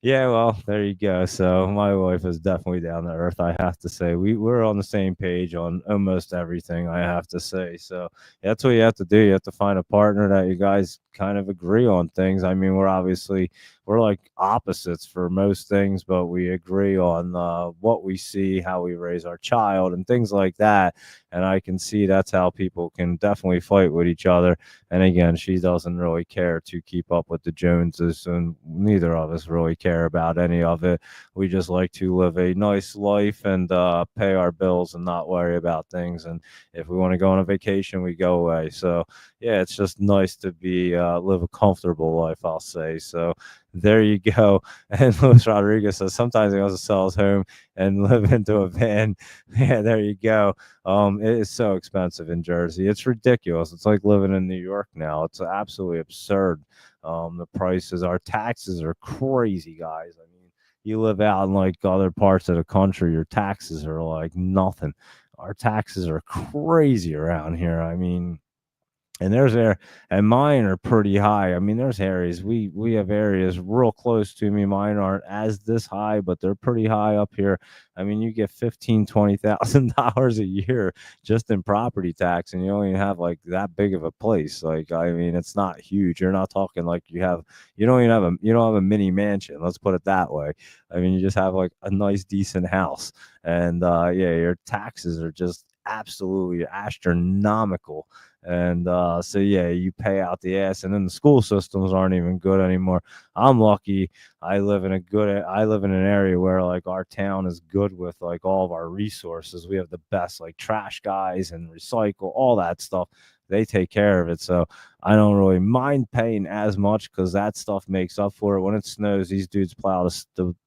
Yeah, well, there you go. So my wife is definitely down to earth. I have to say, we're on the same page on almost everything. I have to say, so that's what you have to do. You have to find a partner that you guys kind of agree on things. I mean, we're like opposites for most things, but we agree on what we see, how we raise our child, and things like that. And I can see that's how people can definitely fight with each other. And again, she doesn't really care to keep up with the Joneses, and neither of us really care about any of it. We just like to live a nice life and pay our bills and not worry about things. And if we want to go on a vacation, we go away. So yeah, it's just nice to be live a comfortable life, I'll say. So there you go. And Luis Rodriguez says sometimes he wants to sell his home and live into a van. Yeah, there you go. It is so expensive in Jersey. It's ridiculous. It's like living in New York now. It's absolutely absurd. The prices, our taxes are crazy, guys. I mean, you live out in like other parts of the country, your taxes are like nothing. Our taxes are crazy around here. I mean, and mine are pretty high. I mean, there's areas we have areas real close to me. Mine aren't as this high, but they're pretty high up here. I mean, you get $15,000-$20,000 a year just in property tax, and you don't even have like that big of a place. Like, I mean, it's not huge. You're not talking like you don't even have a mini mansion. Let's put it that way. I mean, you just have like a nice, decent house, and yeah, your taxes are just absolutely astronomical. And so yeah, you pay out the ass, and then the school systems aren't even good anymore. I'm lucky. I live in an area where like our town is good with like all of our resources. We have the best like trash guys and recycle, all that stuff. they take care of it. So I don't really mind paying as much because that stuff makes up for it. When it snows, these dudes plow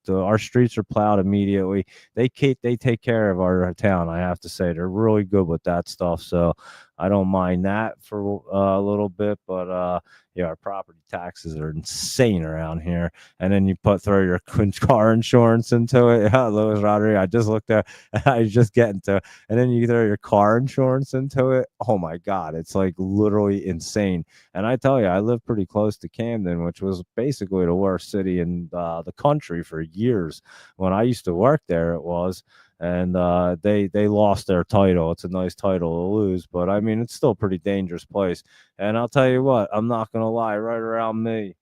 our streets are plowed immediately. They take care of our town. I have to say they're really good with that stuff. So I don't mind that for a little bit, but yeah, our property taxes are insane around here. And then you throw your car insurance into it. Yeah, Louis Rodriguez, I just looked at, I was just getting to, and then you throw your car insurance into it. Oh my God, it's like literally insane. And I tell you, I live pretty close to Camden, which was basically the worst city in the country for years. When I used to work there, it was. And they lost their title. It's a nice title to lose, but I mean, it's still a pretty dangerous place. And I'll tell you what, I'm not gonna lie, right around me,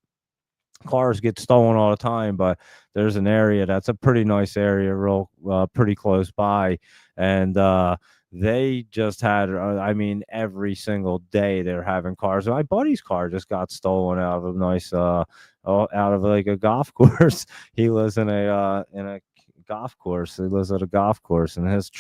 cars get stolen all the time, but there's an area that's a pretty nice area, real pretty close by, and they just had, I mean, every single day they're having cars. My buddy's car just got stolen out of a nice, out of like a golf course. He lives in a golf course. He lives at a golf course, and his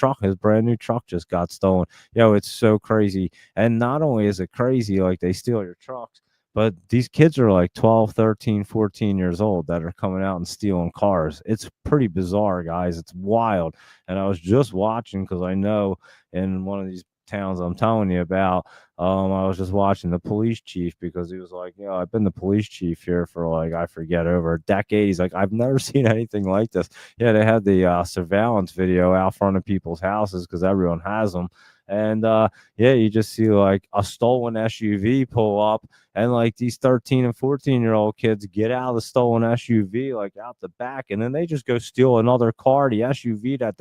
brand new truck just got stolen. Yo, it's so crazy. And not only is it crazy, like they steal your trucks, but these kids are like 12, 13, 14 years old that are coming out and stealing cars. It's pretty bizarre, guys. It's wild. And I was just watching because I know in one of these towns I'm telling you about, I was just watching the police chief because he was like, you know, I've been the police chief here for like, I forget, over a decade. He's like, I've never seen anything like this. Yeah, they had the surveillance video out front of people's houses because everyone has them. And yeah, you just see like a stolen SUV pull up, and like these 13 and 14-year-old kids get out of the stolen SUV, like out the back, and then they just go steal another car. The SUV that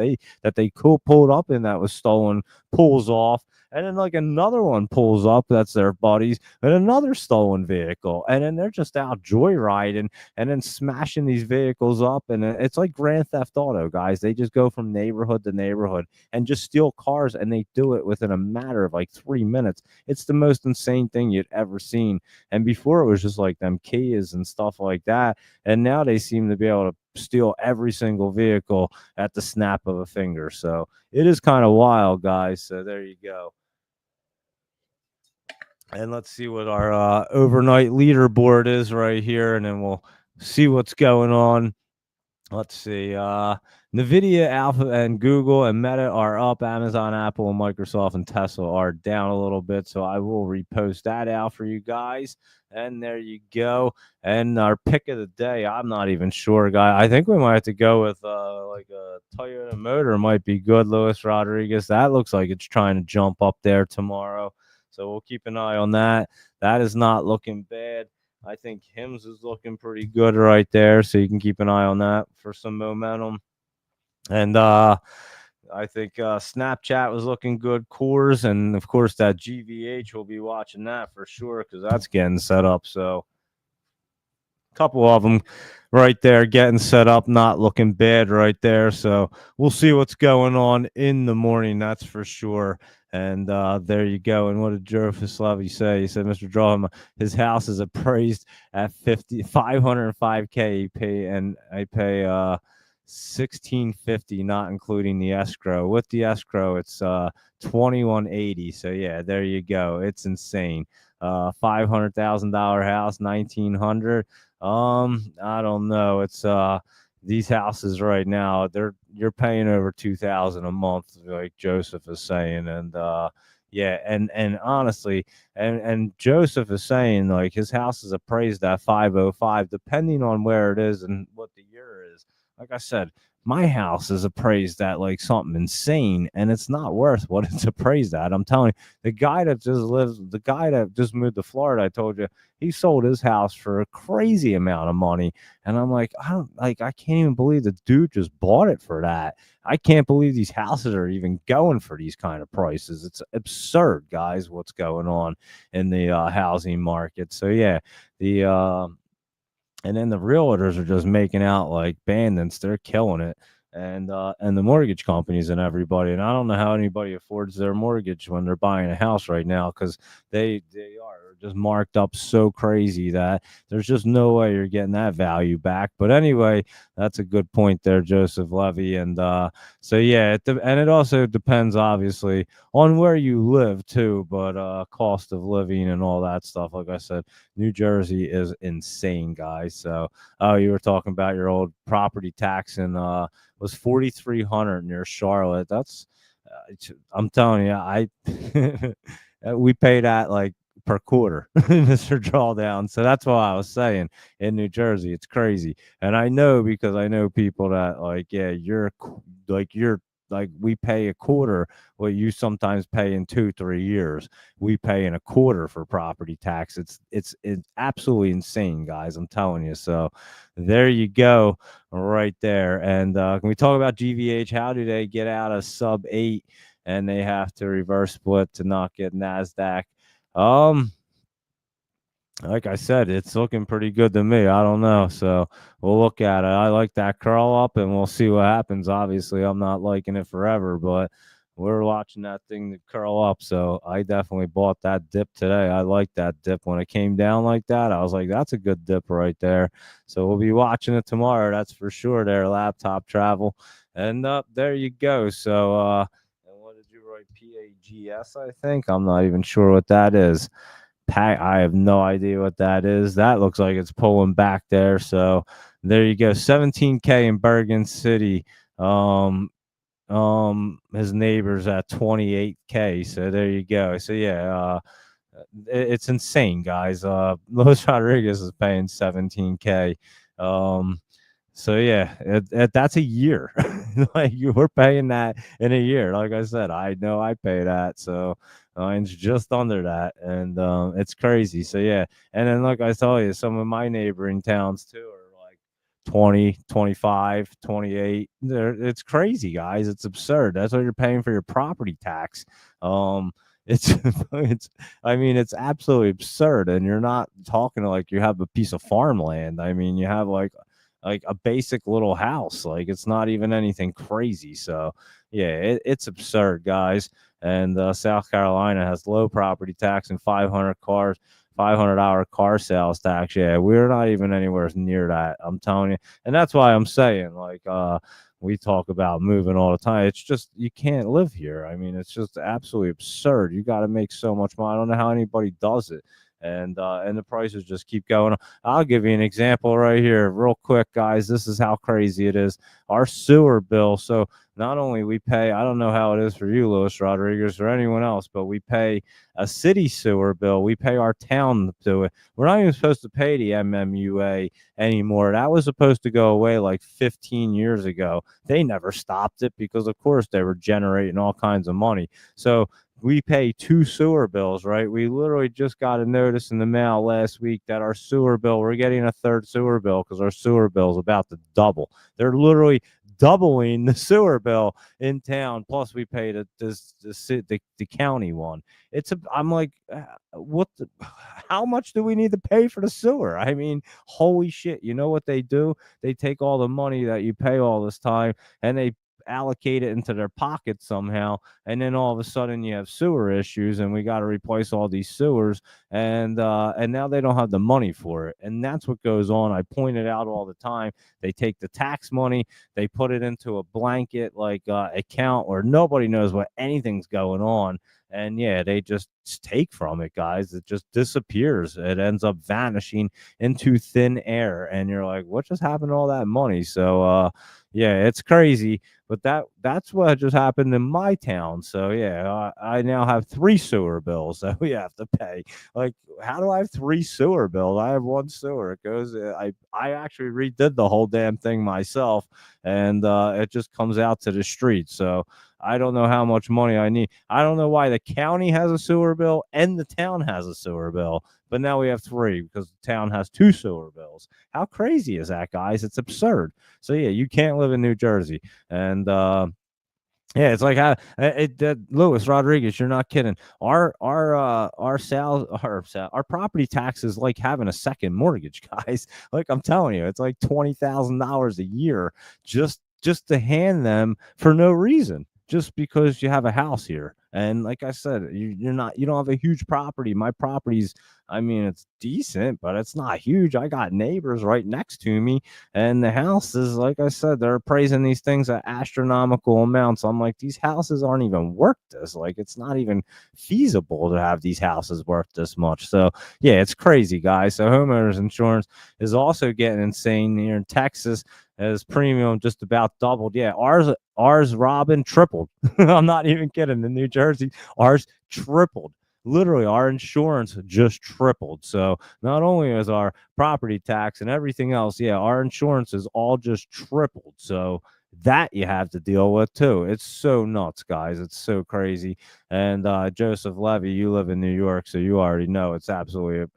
they pulled up in that was stolen pulls off, and then like another one pulls up that's their buddies, and another stolen vehicle, and then they're just out joyriding and then smashing these vehicles up. And it's like Grand Theft Auto, guys. They just go from neighborhood to neighborhood and just steal cars, and they do it within a matter of like 3 minutes. It's the most insane thing you'd ever seen. And before it was just like them Kias and stuff like that, and now they seem to be able to steal every single vehicle at the snap of a finger. So it is kind of wild, guys. So there you go. And let's see what our overnight leaderboard is right here, and then we'll see what's going on. Let's see. NVIDIA, Alpha, and Google and Meta are up. Amazon, Apple, and Microsoft and Tesla are down a little bit. So I will repost that out for you guys. And there you go. And our pick of the day, I'm not even sure, guy. I think we might have to go with like a Toyota Motor might be good, Louis Rodriguez. That looks like it's trying to jump up there tomorrow. So we'll keep an eye on that. That is not looking bad. I think Hims is looking pretty good right there, so you can keep an eye on that for some momentum. And I think Snapchat was looking good, Coors, and of course that GVH, will be watching that for sure because that's getting set up. So a couple of them right there getting set up, not looking bad right there. So we'll see what's going on in the morning, that's for sure. And there you go. And what did Joe Fislavi say? He said, Mr. Drawham, his house is appraised at 505K. I pay 1650, not including the escrow. With the escrow, it's 2180. So yeah, there you go. It's insane. $500,000 house, 1900. I don't know. It's these houses right now, you're paying over 2,000 a month, like Joseph is saying. And yeah, and honestly, and Joseph is saying like his house is appraised at 505, depending on where it is and what the year is. Like I said, my house is appraised at like something insane, and it's not worth what it's appraised at. I'm telling you, the guy that just moved to Florida, I told you, he sold his house for a crazy amount of money. And I'm like, I can't even believe the dude just bought it for that. I can't believe these houses are even going for these kind of prices. It's absurd, guys, what's going on in the housing market. So yeah, and then the realtors are just making out like bandits. They're killing it. And the mortgage companies and everybody. And I don't know how anybody affords their mortgage when they're buying a house right now, because they are just marked up so crazy that there's just no way you're getting that value back. But anyway, that's a good point there, Joseph Levy. And so yeah, and it also depends obviously on where you live too, but cost of living and all that stuff. Like I said, New Jersey is insane, guys. So oh, you were talking about your old property tax and was 4,300 near Charlotte. That's I'm telling you, I we pay that like per quarter, Mr. Drawdown. So that's why I was saying in New Jersey, it's crazy. And I know because I know people that like, yeah, you're like we pay a quarter what you sometimes pay in 2-3 years. We pay in a quarter for property tax. It's absolutely insane, guys. I'm telling you. So there you go, right there. And can we talk about GVH? How do they get out of sub 8 and they have to reverse split to not get NASDAQ? Like I said, it's looking pretty good to me. I don't know. So we'll look at it. I like that curl up and we'll see what happens. Obviously, I'm not liking it forever, but we're watching that thing to curl up. So I definitely bought that dip today. I like that dip when it came down like that. I was like, that's a good dip right there. So we'll be watching it tomorrow. That's for sure there, laptop travel. And there you go. So, and what did you write? PAGS, I think. I'm not even sure what that is. I have no idea what that is. That looks like it's pulling back there. So there you go. 17K in Bergen City. His neighbor's at 28K. So there you go. So yeah, it's insane, guys. Luis Rodriguez is paying 17K. So yeah, that's a year. Like we're paying that in a year. Like I said, I know I pay that, so mine's just under that, and it's crazy. So yeah, and then like I tell you, some of my neighboring towns too are like 20, 25, 28. It's crazy, guys. It's absurd. That's what you're paying for your property tax. It's it's I mean it's absolutely absurd, and you're not talking like you have a piece of farmland. I mean you have like a basic little house. Like it's not even anything crazy. So yeah, it's absurd, guys. And South Carolina has low property tax and 500 hour car sales tax. Yeah, we're not even anywhere near that. I'm telling you, and that's why I'm saying like we talk about moving all the time. It's just you can't live here. I mean, it's just absolutely absurd. You got to make so much money. I don't know how anybody does it. And the prices just keep going. I'll give you an example right here, real quick, guys. This is how crazy it is. Our sewer bill. So not only we pay, I don't know how it is for you, Luis Rodriguez, or anyone else, but we pay a city sewer bill. We pay our town to it. We're not even supposed to pay the MMUA anymore. That was supposed to go away like 15 years ago. They never stopped it because, of course, they were generating all kinds of money. So we pay 2 sewer bills, right? We literally just got a notice in the mail last week that our sewer bill, we're getting a 3rd sewer bill because our sewer bill is about to double. They're literally doubling the sewer bill in town. Plus, we pay the county one. I'm like, how much do we need to pay for the sewer? I mean, holy shit! You know what they do? They take all the money that you pay all this time and they allocate it into their pocket somehow, and then all of a sudden you have sewer issues and we got to replace all these sewers, and now they don't have the money for it, and that's what goes on. I point it out all the time. They take the tax money, they put it into a blanket like account where nobody knows what anything's going on, and yeah, they just take from it, guys. It just disappears. It ends up vanishing into thin air, and you're like, what just happened to all that money? So yeah, it's crazy. But that's what just happened in my town. So yeah, I now have 3 sewer bills that we have to pay. Like, how do I have 3 sewer bills? I have 1 sewer. It goes. I actually redid the whole damn thing myself, and it just comes out to the street. So I don't know how much money I need. I don't know why the county has a sewer bill and the town has a sewer bill, but now we have 3 because the town has 2 sewer bills. How crazy is that, guys? It's absurd. So yeah, you can't live in New Jersey, and yeah, it's like Luis Rodriguez. You're not kidding. Our sales, our property tax is like having a second mortgage, guys. Like I'm telling you, it's like $20,000 a year just to hand them for no reason, just because you have a house here. And like I said, you don't have a huge property. My property's, I mean, it's decent, but it's not huge. I got neighbors right next to me, and the houses, like I said, they're appraising these things at astronomical amounts. I'm like, these houses aren't even worth this. Like, it's not even feasible to have these houses worth this much. So yeah, it's crazy, guys. So homeowners insurance is also getting insane here in Texas, as premium just about doubled. Yeah, ours, Robin, tripled. I'm not even kidding. In New Jersey, ours tripled. Literally, our insurance just tripled. So not only is our property tax and everything else, yeah, our insurance is all just tripled. So that you have to deal with too. It's so nuts, guys. It's so crazy. And Joseph Levy, you live in New York, so you already know it's absolutely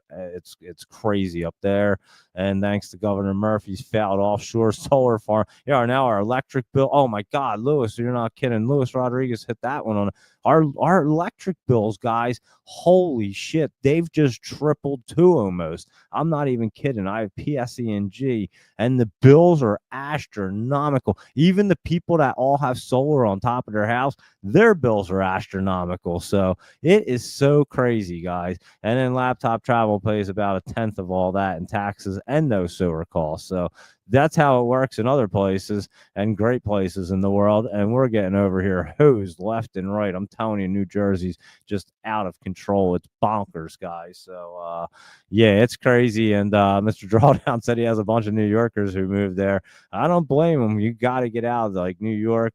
it's crazy up there. And thanks to Governor Murphy's failed offshore solar farm, yeah, now our electric bill. Oh my God, Lewis, you're not kidding. Lewis Rodriguez hit that one on our electric bills, guys. Holy shit, they've just tripled too almost. I'm not even kidding. I have PSE&G, and the bills are astronomical. Even the people that all have solar on top of their house, their bills are astronomical. So it is so crazy, guys. And then laptop travel pays about a tenth of all that in taxes and no solar costs. So that's how it works in other places and great places in the world. And we're getting over here hosed left and right. I'm telling you, New Jersey's just out of control. It's bonkers, guys. So yeah, it's crazy. And Mr. Drawdown said he has a bunch of New Yorkers who moved there. I don't blame him. You got to get out of like New York,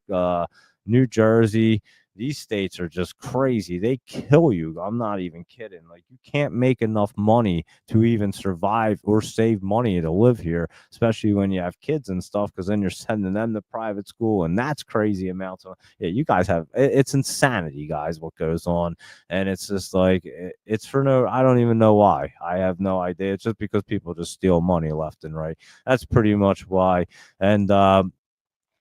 New Jersey. These states are just crazy. They kill you. I'm not even kidding. Like, you can't make enough money to even survive or save money to live here, especially when you have kids and stuff, because then you're sending them to private school, and that's crazy amounts of, yeah, you guys have, it's insanity, guys, what goes on. And it's just like, it's for no, I don't even know why. I have no idea. It's just because people just steal money left and right. That's pretty much why. And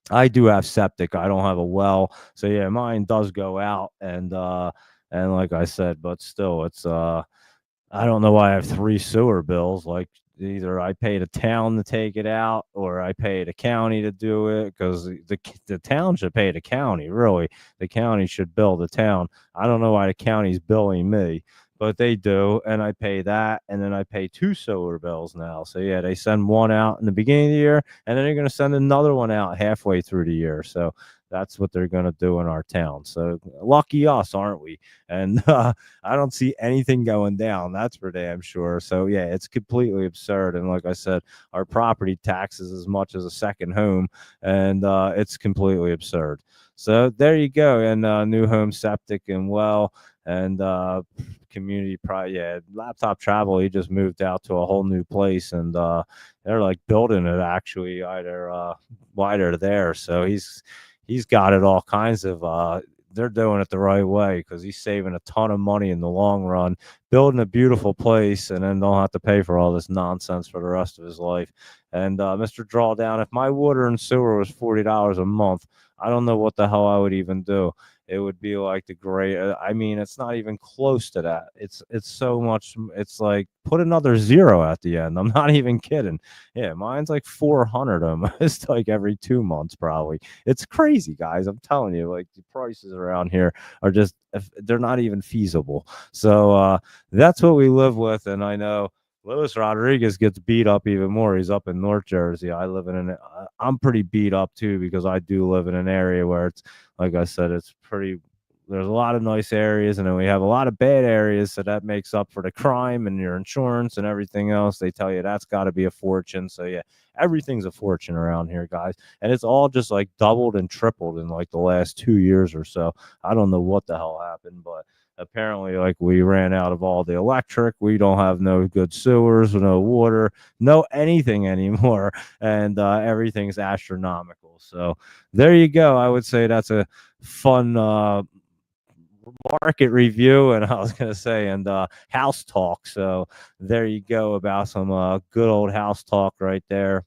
I do have septic. I don't have a well. So yeah, mine does go out, and like I said, but still it's I don't know why I have three sewer bills. Like, either I pay the town to take it out, or I pay the county to do it, because the town should pay the county. Really, the county should bill the town. I don't know why the county's billing me, but they do, and I pay that, and then I pay two sewer bills now. So yeah, they send one out in the beginning of the year, and then they're going to send another one out halfway through the year. So that's what they're going to do in our town. So lucky us, aren't we? And I don't see anything going down. That's for damn sure. So yeah, it's completely absurd. And like I said, our property tax is as much as a second home, and it's completely absurd. So there you go. And new home septic and well, and community yeah, laptop travel, he just moved out to a whole new place, and they're like building it actually either while they're there. So he's got it all kinds of they're doing it the right way, because he's saving a ton of money in the long run, building a beautiful place, and then don't have to pay for all this nonsense for the rest of his life. And Mr. Drawdown, if my water and sewer was $40 a month, I don't know what the hell I would even do. It would be like the great. I mean, it's not even close to that. It's so much. It's like, put another zero at the end. I'm not even kidding. Yeah, mine's like 400 almost, like every 2 months probably. It's crazy, guys. I'm telling you, like, the prices around here are just, they're not even feasible. So that's what we live with. And I know Lewis Rodriguez gets beat up even more. He's up in North Jersey. I live in an. I'm pretty beat up too, because I do live in an area where it's, like I said, it's pretty. There's a lot of nice areas, and then we have a lot of bad areas. So that makes up for the crime and your insurance and everything else. They tell you that's got to be a fortune. So yeah, everything's a fortune around here, guys, and it's all just like doubled and tripled in like the last 2 years or so. I don't know what the hell happened, but apparently, like, we ran out of all the electric. We don't have no good sewers, no water, no anything anymore, and everything's astronomical. So there you go. I would say that's a fun market review, and I was gonna say, and house talk. So there you go, about some good old house talk right there.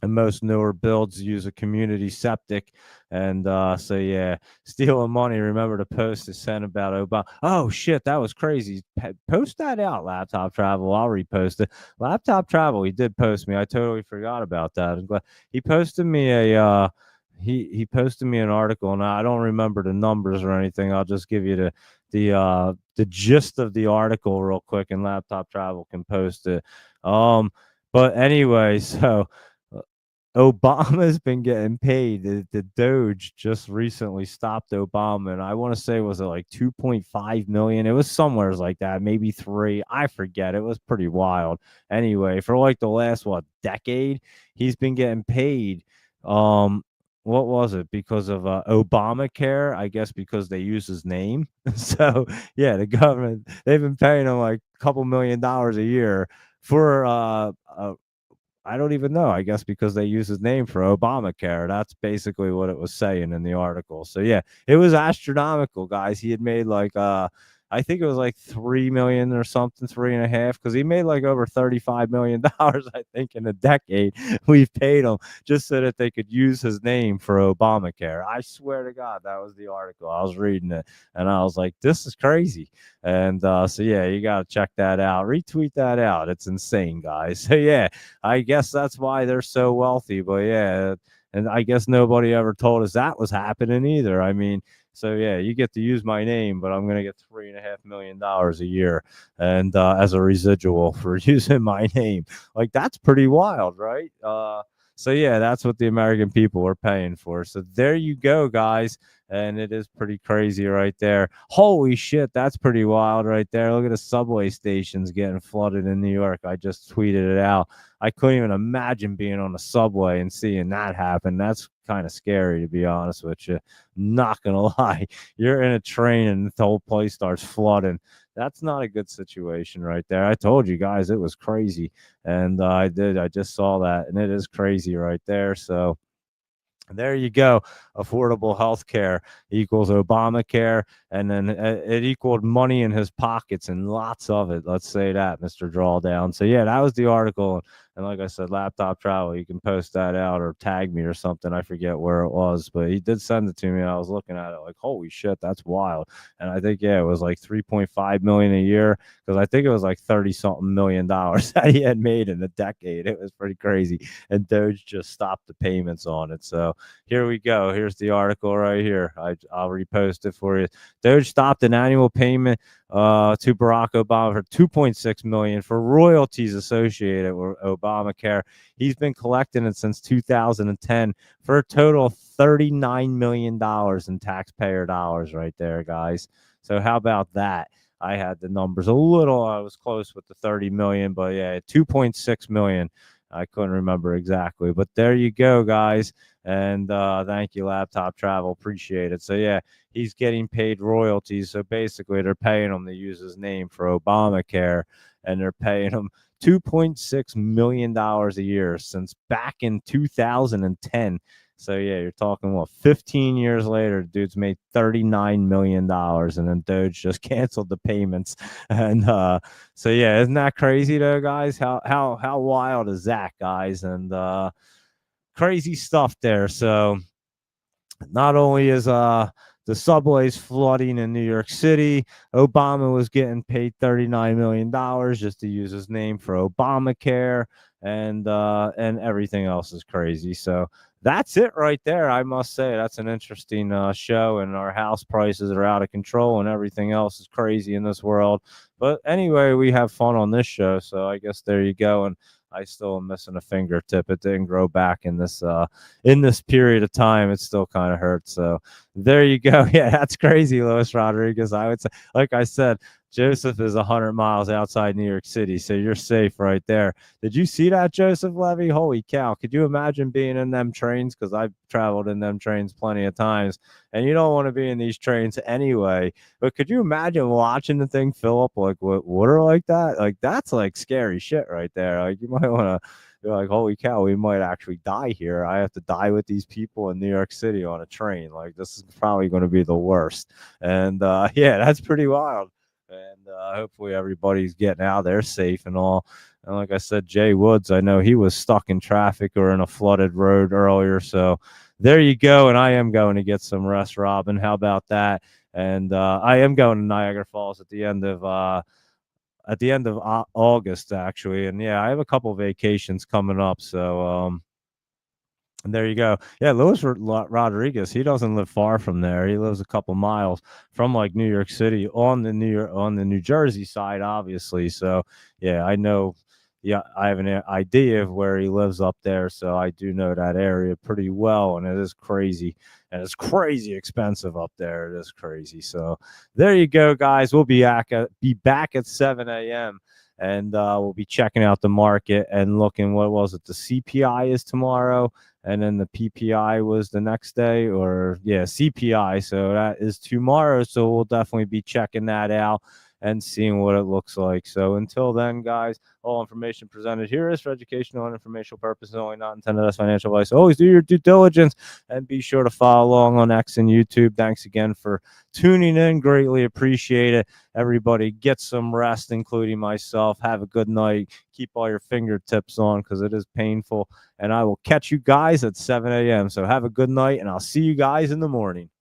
And most newer builds use a community septic. And so yeah, stealing money. Remember to post a sent about Obama. Oh shit, that was crazy. Post that out, Laptop Travel. I'll repost it. Laptop Travel, he did post me. I totally forgot about that. I'm glad he posted me a he posted me an article, and I don't remember the numbers or anything. I'll just give you the gist of the article real quick, and Laptop Travel can post it. But anyway, so Obama's been getting paid. The Doge just recently stopped Obama, and I want to say was it like 2.5 million? It was somewhere like that, maybe three. I forget. It was pretty wild. Anyway, for like the last decade, he's been getting paid. Um, what was it? Because of Obamacare, I guess because they use his name. So yeah, the government they've been paying him like a couple $1 million a year for I don't even know. I guess because they use his name for Obamacare. That's basically what it was saying in the article. So yeah, it was astronomical, guys. He had made like I think it was like 3 million or something, 3.5, because he made like over $35 million, I think, in a decade. We've paid him just so that they could use his name for Obamacare. I swear to God, that was the article. I was reading it and I was like, this is crazy. And so yeah, you gotta check that out. Retweet that out. It's insane, guys. So yeah, I guess that's why they're so wealthy. But yeah, and I guess nobody ever told us that was happening either. I mean, so yeah, you get to use my name, but I'm gonna get $3.5 million a year, and as a residual for using my name. Like that's pretty wild, right? So yeah, that's what the American people are paying for. So there you go, guys. And it is pretty crazy right there. Holy shit, that's pretty wild right there. Look at the subway stations getting flooded in New York. I just tweeted it out. I couldn't even imagine being on the subway and seeing that happen. That's kind of scary, to be honest with you. Not gonna lie. You're in a train and the whole place starts flooding. That's not a good situation right there. I told you guys it was crazy. And I did. I just saw that. And it is crazy right there. So there you go. Affordable health care equals Obamacare. And then it equaled money in his pockets and lots of it. Let's say that, Mr. Drawdown. So, yeah, that was the article. And like I said, Laptop Travel, you can post that out or tag me or something. I forget where it was, but he did send it to me. And I was looking at it like, holy shit, that's wild. And I think, yeah, it was like 3.5 million a year because I think it was like 30 something $1 million that he had made in a decade. It was pretty crazy. And Doge just stopped the payments on it. So, here we go. Here's the article right here. I'll repost it for you. Doge stopped an annual payment to Barack Obama for 2.6 million for royalties associated with Obamacare. He's been collecting it since 2010 for a total of $39 million in taxpayer dollars right there, guys. So how about that? I had the numbers a little. I was close with the 30 million, but yeah, 2.6 million. I couldn't remember exactly, but there you go, guys. And thank you, Laptop Travel. Appreciate it. So yeah, he's getting paid royalties. So basically, they're paying him to use his name for Obamacare, and they're paying him $2.6 million a year since back in 2010. So yeah, you're talking 15 years later, dude's made $39 million, and then Doge just canceled the payments. And so yeah, isn't that crazy though, guys? How wild is that, guys? And crazy stuff there. So not only is the subways flooding in New York City, Obama was getting paid $39 million just to use his name for Obamacare, and everything else is crazy. So that's it right there. I must say that's an interesting show, and our house prices are out of control, and everything else is crazy in this world. But anyway, we have fun on this show, so I guess there you go. And I still am missing a fingertip. It didn't grow back in this period of time. It still kind of hurts. So there you go. Yeah, that's crazy, Luis Rodriguez. I would say, like I said, Joseph is 100 miles outside New York City, so you're safe right there. Did you see that, Joseph Levy? Holy cow. Could you imagine being in them trains? Because I've traveled in them trains plenty of times, and you don't want to be in these trains anyway. But could you imagine watching the thing fill up like with water like that? Like, that's like scary shit right there. Like, you might want to. You're like, holy cow, we might actually die here. I have to die with these people in New York City on a train. Like, this is probably going to be the worst. And yeah, that's pretty wild. And hopefully everybody's getting out there safe and all. And like I said, Jay Woods, I know he was stuck in traffic or in a flooded road earlier. So there you go. And I am going to get some rest, Robin. How about that? And I am going to Niagara Falls at the end of August, actually. And yeah, I have a couple vacations coming up. So There you go. Yeah, Rodriguez, he doesn't live far from there. He lives a couple miles from like New York City on the New Jersey side, obviously. So yeah, I know. Yeah, I have an idea of where he lives up there, so I do know that area pretty well, and it is crazy, and it's crazy expensive up there. It is crazy. So there you go, guys. We'll be back at 7 a.m. and we'll be checking out the market and looking. What was it? The CPI is tomorrow, and then the PPI was the next day, or yeah, CPI. So that is tomorrow. So we'll definitely be checking that out and seeing what it looks like. So until then, guys, all information presented here is for educational and informational purposes only, not intended as financial advice. Always do your due diligence and be sure to follow along on X and YouTube. Thanks again for tuning in. Greatly appreciate it. Everybody get some rest, including myself. Have a good night. Keep all your fingertips on because it is painful. And I will catch you guys at 7 a.m. So have a good night, and I'll see you guys in the morning.